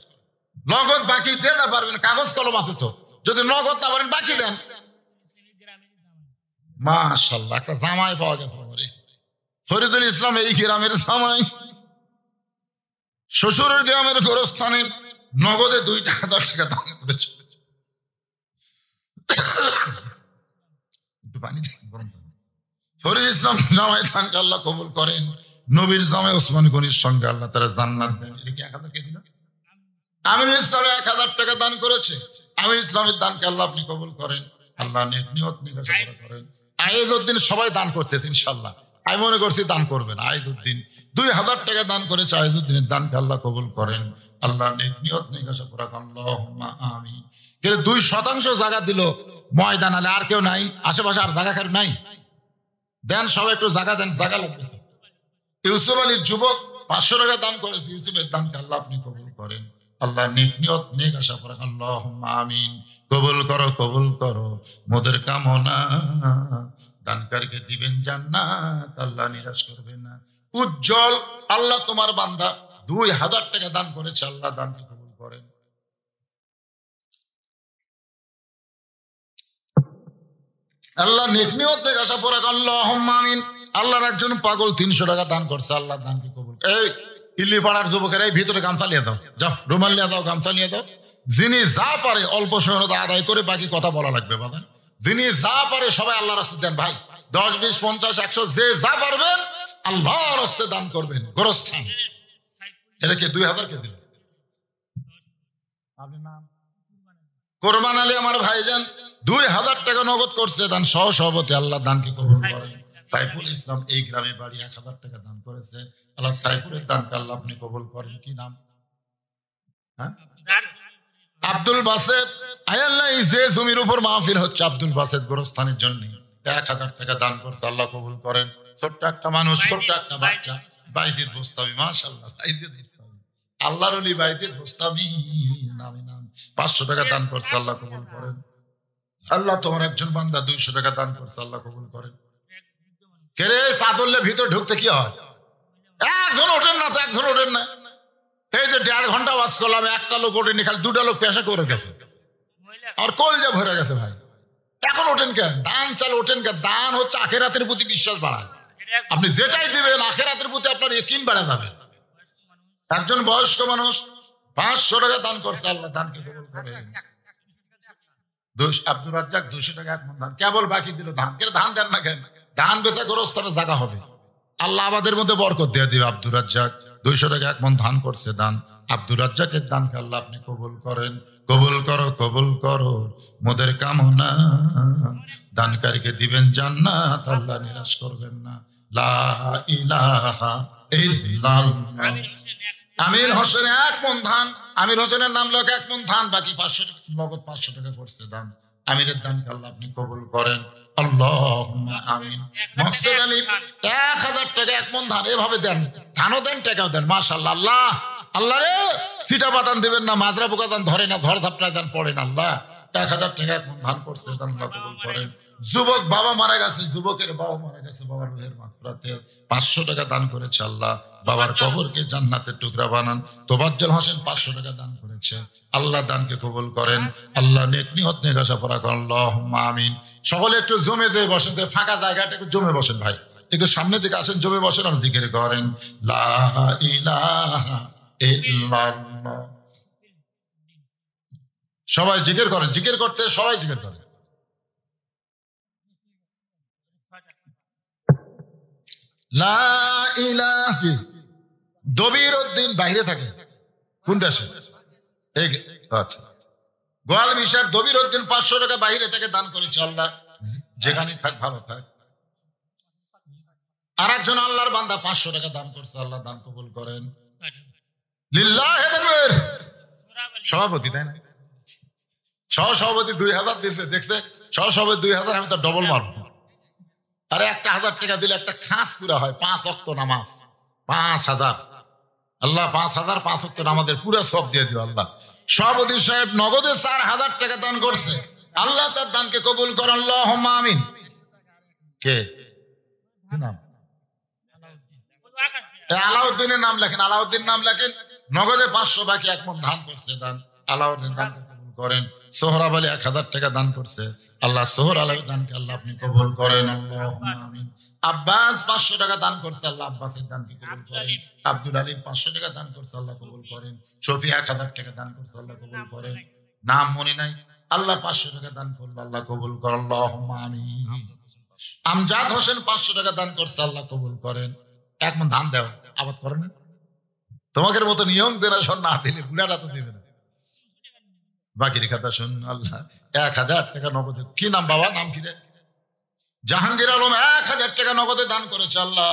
নগদ বাকি যে না পারবেন, কাগজ কলম আছে তো, যদি নগদ না পারেন বাকি দেন। মাশাআল্লাহ, একটা জামাই পাওয়া গেছে। ফরিদুল ইসলাম এই গ্রামের জামাই, শ্বশুরের গ্রামের গোরস্থানের নগদে 2 টাকা 10 টাকা দান করেছে। ফরিদ ইসলাম জামাই দানকে আল্লাহ কবুল করেন। নবীর জামাই ওসমান গনির সঙ্গে আল্লাহ তারা জান্নাত দেন। এটা কি 1000 কে দিল? আমির ইসলাম 1000 টাকা দান করেছে। আমির ইসলামের দানকে আল্লাহ আপনি কবুল করেন। আল্লাহ নিয়ত নিকাশা করেন। আয়েজউদ্দিন সবাই দান করতেছে ইনশাআল্লাহ, আমি মনে করছি দান করবেন। আয়েজউদ্দিন 2000 টাকা দান করেছে। আয়েজউদ্দিনের দানকে আল্লাহ কবুল করেন। আল্লাহ নিয়ত নিকাশা করা। আল্লাহুম্মা আমিন। কিন্তু 2% জায়গা দিল ময়দান আলে, আর কেউ নাই আশেপাশে, আর জায়গা কারো নাই। দেন সবাই একটু জায়গা দেন, জায়গা লাগবে। ইউসুফ আলীর যুবক 500 টাকা দান করেছে। ইউসুফের দানকে আল্লাহ আপনি কবুল করেন। আল্লাহ নিয়ত নেক আশা করা। আল্লাহুম্মা আমিন। কবুল করো, কবুল করো মোদের কামনা। দানকারীকে দিবেন জান্নাত, আল্লাহ নিরাশ করবেন না। উজ্জ্বল, আল্লাহ তোমার বান্দা 2000 টাকা দান করেছে। আল্লাহ দানকে কবুল করেন। আল্লাহ নেক নিয়ত নেক আশা করা। আল্লাহুম্মা আমিন। আল্লাহর একজন পাগল 300 টাকা দান করছে। আল্লাহ দানকে কবুল। এই ইল্লি পাড়ার যুবকেরা এই ভিতরে গামছা নিয়ে দাও, যাও রুমাল নিয়ে যাও, গামছা নিয়ে দাও। যিনি যা পারে অল্প সহায়তা আদায় করে বাকি কথা বলা লাগবে বাবা। যিনি যা পারে সবাই আল্লাহর রাস্তায় দেন ভাই। 10, 20, 50, 100 যে যা পারবেন আল্লাহর রাস্তায় দান করবেন। গোরস্থান এটা কে 2000 কে দিল? কোরবান আলী আমার ভাইজান 2000 টাকা নগদ করছে দান, সহ সভাপতি। আল্লাহ দানকে কবুল করেন। সাইফুল ইসলাম এই গ্রামে বাড়ি 1000 টাকা দান করেছে। আল্লাহ সাইফুলের দানকে আল্লাহ আপনি কবুল করেন। কি নাম? হ্যাঁ, আব্দুল বাসেত। আল্লাহ যে জমির উপর মাহফিল হচ্ছে আব্দুল বাসেত গোরস্থানের জন্য 1000 টাকা দান করতে আল্লাহ কবুল করেন। ছোট্ট একটা মানুষ, ছোট্ট একটা বাচ্চা, বাইজিদ বোস্তামি। মাশাআল্লাহ, বাইজিদ বোস্তামি, আল্লাহর ওলি বাইজিদ বোস্তামি নামে নাম 500 টাকা দান করছে। আল্লাহ কবুল করেন। আল্লাহ তোমার একজন বান্দা 200 টাকা দান করছে। আল্লাহ কবুল করেন। কেরে চাদরলে ভিতর ঢুকতে কি হয়? একজন ওঠেন না তো, একজন ওঠেন না। এই যে 1.5 ঘন্টা ওয়াজ করলাম, একটা লোক ওঠেনি, খালি 2টা লোক পেশা করে গেছে। আর কলজা ভরে গেছে ভাই। এখন ওঠেন কেন? দান চাল ওঠেন কেন? দান হচ্ছে আখিরাতের প্রতি বিশ্বাস বাড়ায়। আপনি যেটাই দিবেন আখিরাতের প্রতি আপনার ইয়াকিন বাড়া যাবে। একজন বয়স্ক মানুষ 500 টাকা দান করছে। আল্লাহ দানকে কবুল করেন। আব্দুর রাজ্জাক 200 টাকা এক মন ধান কেবল বাকি দিল। ধান কে ধান দেন না কেন? ধান বেচা গোরস্থানের জায়গা হবে, আল্লাহ আমাদের মধ্যে বরকত দিয়ে দিবে। আব্দুর রাজ্জাক 200 টাকা এক মন ধান করছে দান। আব্দুর রাজ্জাকের দানকে আল্লাহ আপনি কবুল করেন। কবুল করো, কবুল করো মোদের কামনা। দানকারীকে দিবেন জান্নাত, আল্লাহ নিরাশ করবেন না। লা ইলাহা ইল্লাল্লাহ। আমির হোসেন 1 মন ধান। আমির হোসেনের নাম লোক 1 মন ধান, বাকি 500 নগদ 500 টাকা করছে দান। আমিরের দানকে আল্লাহ আপনি কবুল করেন। আল্লাহুম্মা আমিন। মকসুদ আলী 1000 টাকা 1 মন ধান। এভাবে দেন, ধানও দেন, টাকাও দেন। মাশাআল্লাহ। আল্লাহ আল্লাহ রে, চিটা বাদান দেবেন না, মাজরা পোকা দান ধরে না, ধর ধাপটা দান পড়ে না। আল্লাহ 1000 টাকা 1 মন ধান করছে, আল্লাহ কবুল করেন। যুবক বাবা মারা গেছে, যুবকের বাবা মারা গেছে, বাবার রুহের মাগফিরাতে 500 টাকা দান করেছে। আল্লাহ বাবার কবরকে জান্নাতের টুকরা বানান। তোবাজ্জল হোসেন 500 টাকা দান করেছে। আল্লাহ দানকে কবুল করেন। আল্লাহ নেক নিয়ত নেক আশা করা করেন। আল্লাহুম্মা আমিন। সকলে একটু জমে যে বসেন, ফাঁকা জায়গাটা একটু জমে বসেন ভাই, একটু সামনের দিকে আসেন, জমে বসেন আর জিকির করেন লা ইলাহা ইল্লাল্লাহ। সবাই জিকির করেন, জিকির করতে সবাই জিকির করেন। লা ইলাহা। দবির উদ্দিন বাইরে থাকে, কোন দেশে? আচ্ছা, গোয়াল মিশার দবির উদ্দিন 500 টাকা বাইরে থেকে দান করেছে। আল্লাহ যেখানে থাক ভালো থাক। আর একজন আল্লাহর বান্দা 500 টাকা দান করছে। আল্লাহ দান কবুল করেন। লিল্লাহি তাকবীর। সভাপতি তাই না? সহসভাপতি 2000 দিয়েছে, দেখছে সহসভাপতি 2000, আমি তো ডবল মারবো। আরে 1000 টাকা দিলে একটা খাস পুরা হয়, 5 ওয়াক্ত নামাজ। 5000 আল্লাহ 5000 5 ওয়াক্ত নামাজের পুরা সব দিয়ে দিও। আল্লাহ সভাপতি সাহেব নগদে 4000 টাকা দান করছে। আল্লাহ তার দানকে কবুল করেন। আল্লাহুম্মা আমিন। কে নাম? আলাউদ্দিনের নাম লেখেন, আলাউদ্দিন নাম লেখেন, নগদে 500 বাকি 1 মণ ধান করছে দান, আলাউদ্দিন দান কবুল করেন। সোহরাব আলী 1000 টাকা দান করছে, আল্লাহ সোহর আলী দানকে আল্লাহ আপনি কবুল করেন, আল্লাহুম্মা আমিন। আব্বাস 500 টাকা দান করছে, আল্লাহ আব্বাসের দানকে কবুল করেন। আব্দুল আলী 500 টাকা দান করছে, আল্লাহ কবুল করেন। শফি 1000 টাকা দান করছে, আল্লাহ কবুল করেন। নাম মনে নাই, আল্লাহ 500 টাকা দান করলো, আল্লাহ কবুল করেন, আল্লাহুম্মা আমিন। আমজাদ হোসেন 500 টাকা দান করছে, আল্লাহ কবুল করেন। 1 মণ ধান দেও, আবাদ করে না, তোমাদের মতো নিয়ম জেনারেশন না দিলে বুড়ারা তো দেবে না। বাকির কথা শুন, আল্লাহ 1000 টাকা নগদে, কি নাম বাবা, নাম কি রে? জাহাঙ্গীর আলম 1000 টাকা নগদে দান করেছে, আল্লাহ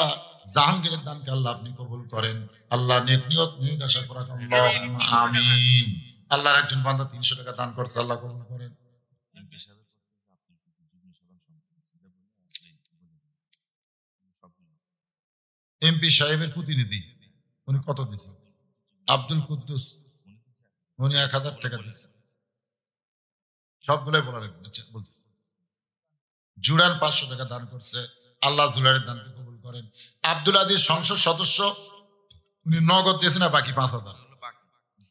জাহাঙ্গীরের দানকে আল্লাহ আপনি কবুল করেন, আল্লাহ নেক নিয়ত নিয়ে আশা করা, আল্লাহুম্মা আমিন। আল্লাহর একজন বান্দা 300 টাকা দান করছে, আল্লাহ কবুল করেন। এমপি সাহেবের প্রতিনিধি উনি কত দিচ্ছে? আব্দুল কুদ্দুস, উনি 1000 টাকা দিচ্ছে। সবগুলোই বলা বলতেছে। জুড়ান 500 টাকা দান করছে, আল্লাহ জুড়ানের দানকে কবুল করেন। আব্দুল আদিস সংসদ সদস্য, উনি নগদ দিয়েছে না বাকি 5000,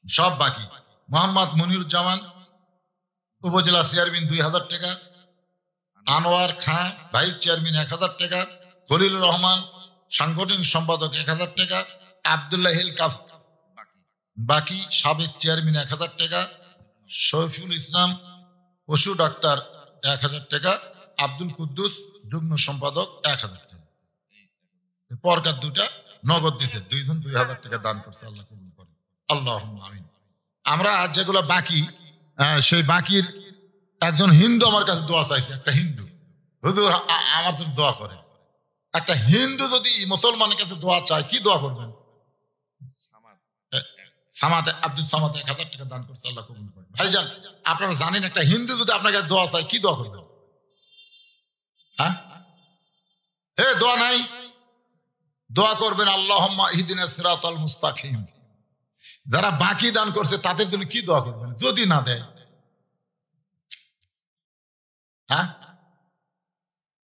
সব বাকি। মোহাম্মদ মনিরুজ্জামান উপজেলা চেয়ারম্যান 2000 টাকা। আনোয়ার খাঁ ভাইস চেয়ারম্যান 1000 টাকা। খলিলুর রহমান সাংগঠনিক সম্পাদক 1000 টাকা। আবদুল্লাহ হিল কাফ বাকি সাবেক চেয়ারম্যান 1000 টাকা। শফিউল ইসলাম পশু ডাক্তার 1000 টাকা। আব্দুল কুদ্দুস যুগ্ম সম্পাদক 1000 টাকা। পরকার দুটা নগদ দিছে, 2 জন 2000 টাকা দান করছে, আল্লাহ কবুল করে, আল্লাহুম্মা আমিন। আমরা আজ যেগুলো বাকি, সেই বাকির একজন হিন্দু আমার কাছে দোয়া চাইছে, একটা হিন্দু, হুজুর আমার জন্য দোয়া করে। একটা হিন্দু যদি মুসলমানের কাছে দোয়া চায়, কি দোয়া করবেন? সামাদ, আব্দুল সামাদ 1000 টাকা দান করছে, আল্লাহ কবুল করেন। ভাইজান আপনারা জানেন, একটা হিন্দু যদি আপনার কাছে দোয়া চায়, কি দোয়া করবেন? হ্যাঁ, দোয়া নাই, দোয়া করবেন আল্লাহুম্মা ইহদিনাস সিরাতাল মুস্তাকিম। যারা বাকি দান করছে তাদের জন্য কি দোয়া করবেন যদি না দেয়? হ্যাঁ,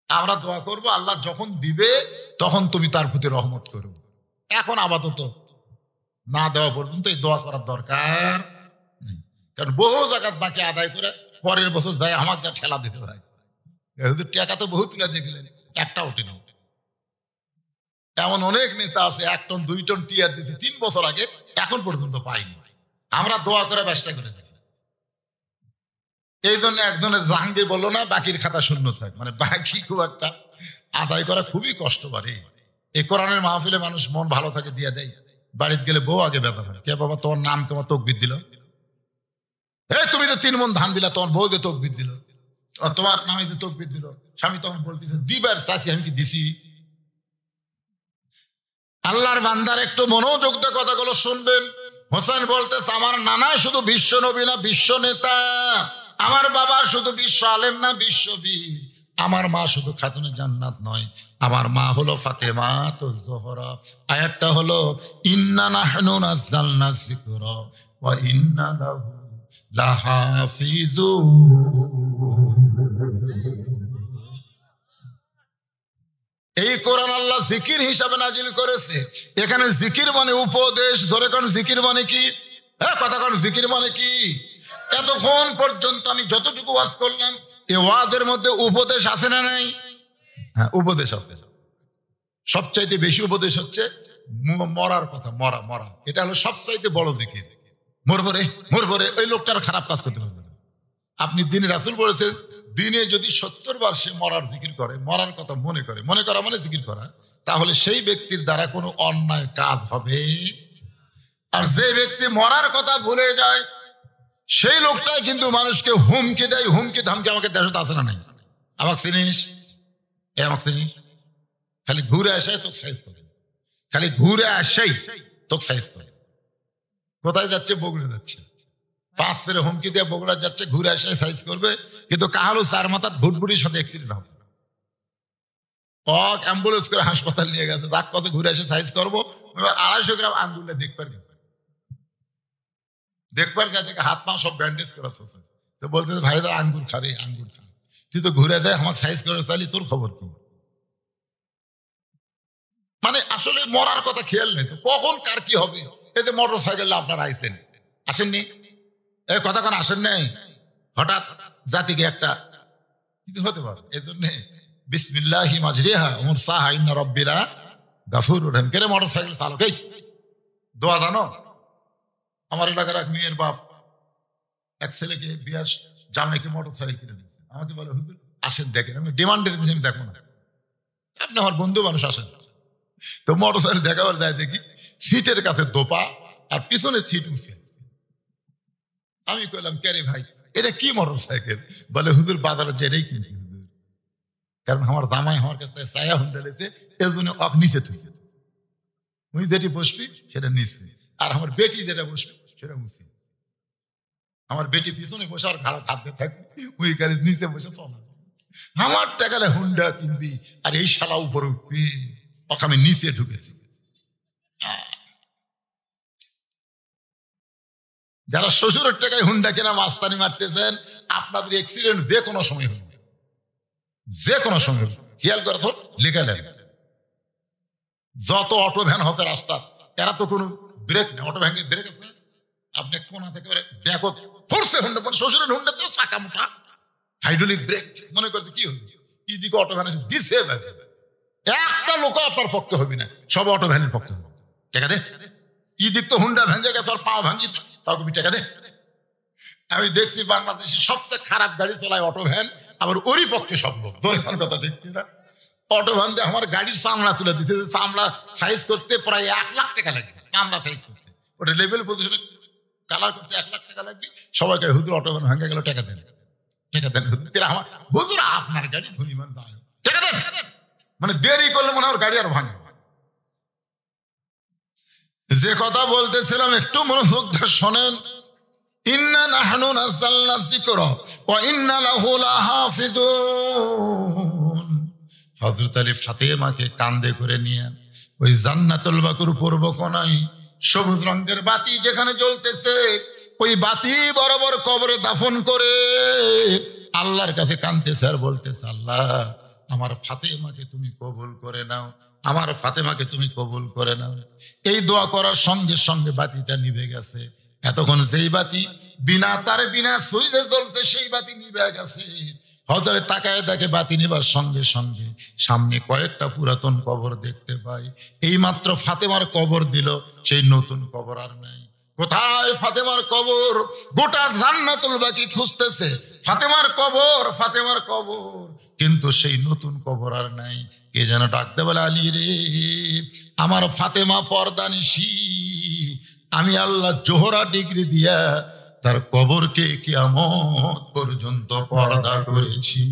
আমরা দোয়া করবো আল্লাহ যখন দিবে তখন তুমি তার প্রতি রহমত করো। এখন আপাতত না দেওয়া পর্যন্ত এই দোয়া করার দরকার নেই। কারণ বহু জায়গায় বাকি আদায় করে পরের বছর যায় আমাকে যা ঠেলা দিতে ভাই, টাকা তো বহু তুলে দিয়ে গেলেন, একটা ওঠে না। এমন অনেক নেতা আছে 1 টন 2 টন টিয়ার দিচ্ছে 3 বছর আগে, এখন পর্যন্ত পাইনি। আমরা দোয়া করে ব্যস্ত করে দিচ্ছি। এই জন্য একজনের জাহাঙ্গীর বললো না বাকির খাতা শূন্য থাক, মানে বাকি খুব একটা আদায় করা খুবই কষ্ট পারে। এই কোরআনের মাহফিলে মানুষ মন ভালো থাকে দিয়ে দেয়, বাড়িতে গেলে বউ আগে ব্যাপার হয়, কে বাবা তোমার নাম তোমার তকবির দিল, তুমি যে 3 মণ ধান দিলা, তোমার বউ যে তকবির দিল, তোমার নামে যে তকবির দিল। স্বামী তখন বলতেছে দিবার চাষি আমি কি দিছি? আল্লাহর বান্দার একটু মনোযোগ দিয়ে কথাগুলো শুনবেন। হোসেন বলতেছে আমার নানা শুধু বিশ্ব নবী না বিশ্ব নেতা, আমার বাবা শুধু বিশ্ব আলেম না বিশ্ববীর, আমার মা শুধু খাতুনে জান্নাত নয়, আমার মা হলো ফাতেমা তো জোহরা। আয়াতটা হলো ইন্না নাহনু নাযালনা যিকরা ওয়া ইন্না লাহু লাহাফিজুন। এই কোরআন আল্লাহ জিকির হিসাবে নাজিল করেছে। এখানে জিকির মানে উপদেশ। ধরে কোন জিকির মানে কি? কথা কোন জিকির মানে কি? এতক্ষণ পর্যন্ত আমি যতটুকু ওয়াজ করলাম, এই ওয়াজের মধ্যে উপদেশ আছে না নাই? হ্যাঁ, উপদেশ আছে। সবচাইতে বেশি উপদেশ হচ্ছে মরার কথা, মরা মরা, এটা হলো সবচাইতে বড় জিকির। মরবরে মরবরে, ওই লোকটার খারাপ কাজ করতে পারবে না। আপনি দিনে রাসূল বলেছেন দিনে যদি 70 বার সে মরার জিকির করে, মরার কথা মনে করে, মনে করা মানে জিকির করা, তাহলে সেই ব্যক্তির দ্বারা কোনো অন্যায় কাজ হবে। আর যে ব্যক্তি মরার কথা ভুলে যায় সেই লোকটাই কিন্তু মানুষকে হুমকি দেয়, হুমকি ধামকি। আমাকে দেশত আছে না নাই? আমাকে চিনিস, আমাকে চিনিস, খালি ঘুরে আসাই তোকে সাইজ করে, খালি ঘুরে আসাই তোকে সাইজ করে। কোথায় যাচ্ছে? বগুড়া যাচ্ছে। 5 ফেরে হুমকি দিয়ে বগুড়া যাচ্ছে, ঘুরে আসায় সাইজ করবে। কিন্তু কাহালু 4 মাথার ভুটভুটির সাথে অ্যাক্সিডেন্ট হবে, অ্যাম্বুলেন্স করে হাসপাতাল নিয়ে গেছে, তার কাছে ঘুরে এসে সাইজ করবো। 250 গ্রাম আঙ্গুলে দেখবার গেছে, হাত পা সব ব্যান্ডেজ করা হচ্ছে। তো বলতে ভাই আঙ্গুর খা রে, আঙ্গুর খা, তুই তো ঘুরে যায় আমার সাইজ করে চাইলি, তোর খবর কি? মানে আসলে মরার কথা খেয়াল নেই তো, কখন কার কি হবে। এই যে মোটর সাইকেলে আপনারা আইসেন, আসেননি? এই কথা কেন আসেন নাই? হঠাৎ জাতিকে একটা কিন্তু হতে পারে। এই জন্যে বিসমিল্লাহি মাজরিহা মুরসাহা ইন্না রাব্বিলা গাফুরুর রহিম। কেরে মোটর সাইকেল চালক, এই দোয়া জানো? আমার এলাকার এক মেয়ের বাপ এক ছেলেকে বিয়ার জামাইকে মোটর সাইকেল কিনে দিচ্ছে। আমাকে বলে হুজুর আসেন দেখেন। আমি ডিমান্ডের আমি দেখবো না, আপনি আমার বন্ধু মানুষ, আসেন। তো মোটর সাইকেল দেখাবার যায়, দেখি সিটের কাছে দোপা আর পিছনে সিট উঁচে। আমি কইলাম কে রে ভাই, এটা কি মোটর সাইকেল? বলে হুজুর বাজারে যেটাই কিনছি হুজুর, কারণ আমার জামাই আমার কাছ থেকে ছায়া হুন্ডা লেছে, এর জন্য অক নিচে থুইছে। তুই যেটি বসবি সেটা নিচে, আর আমার বেটি যেটা বসবি সেটা উঁচে। আমার বেটি পিছনে বসে আর ঘাড়া থাকতে থাকবি, ওই গাড়ির নিচে বসে চলা। আমার টাকালে হুন্ডা কিনবি আর এই শালা উপরে উঠবি, ওকে আমি নিচে ঢুকেছি। যারা শ্বশুরের টাকায় হুন্ডা কেনা মাস্তানি মারতেছেন, আপনাদের অ্যাক্সিডেন্ট যে কোনো সময় হবে, যে কোনো সময় হবে। খেয়াল করে তো লেখা লেখা যত অটো ভ্যান হচ্ছে রাস্তা, এরা তো কোনো ব্রেক নেই। অটো ভ্যান ব্রেক আছে, আপনি কোনা থেকে দেখো ফোর্সে হুন্ডা, শ্বশুরের হুন্ডা তো চাকা মোটা, হাইড্রোলিক ব্রেক। মনে করছে কি হবে, কি দিকে অটো ভ্যান আছে দিছে, একটা লোক আপনার পক্ষে হবে না, সব অটো ভ্যানের পক্ষে হবে। টাকা দে, কি দিক তো হুন্ডা ভেঙে গেছে আর পা ভাঙিছে, তাও তুমি টাকা দে। আমি দেখছি বাংলাদেশে সবচেয়ে খারাপ গাড়ি চালায় অটো ভ্যান, আবার ওরই পক্ষে সব লোক। তোর কথা ঠিক কিনা? অটো ভ্যান দিয়ে আমার গাড়ির চামড়া তুলে দিচ্ছে, চামড়া সাইজ করতে প্রায় 1 লাখ টাকা লাগবে, চামড়া সাইজ করতে, ওটা লেভেল পজিশনে কালার করতে 1 লাখ টাকা লাগবে। সবাইকে হুজুর অটো ভ্যান ভেঙে গেল, টাকা দেন, টাকা দেন হুজুর। আমার হুজুর আপনার গাড়ি ধনী মান দায়, টাকা দেন। মানে দেরি করলে মনে হয় গাড়ি আর ভাঙে। যে কথা বলতেছিলাম একটু মনোযোগ দিয়ে শোনেন। ইন্না নাহনু নাযালনা যিকরা ওয়া ইন্না লাহু লাহাফিজুন। হযরত আলী ফাতেমাকে কাঁধে করে নিয়ে ওই জান্নাতুল বাকুর পূর্ব কোণায় সবুজ রঙের বাতি যেখানে জ্বলতেছে, ওই বাতি বরাবর কবরে দাফন করে আল্লাহর কাছে কাঁদতেছে আর বলতেছে, আল্লাহ আমার ফাতেমাকে তুমি কবুল করে নাও, আমার ফাতেমাকে তুমি কবুল করে নাও। এই দোয়া করার সঙ্গে সঙ্গে বাতিটা নিভে গেছে। এতক্ষণ যেই বাতি বিনা তারে বিনা সুইচে জ্বলতে, সেই বাতি নিভে গেছে। হযরত তাকায় দেখে বাতি নিবার সঙ্গে সঙ্গে সামনে কয়েকটা পুরাতন কবর দেখতে পাই। এই মাত্র ফাতেমার কবর দিল, সেই নতুন কবর আর নাই। কোথায় ফাতেমার কবর? গোটা জান্নাতুল বাকি খুঁজতেছে, ফাতেমার কবর, ফাতেমার কবর, কিন্তু সেই নতুন কবর আর নাই। কে যেন ডাকতে বলে, আলী রে, আমার ফাতেমা পর্দানিশী, আমি আল্লাহ জোহরা ডিগ্রি দিয়া তার কবরকে কিয়ামত পর্যন্ত পর্দা করেছি।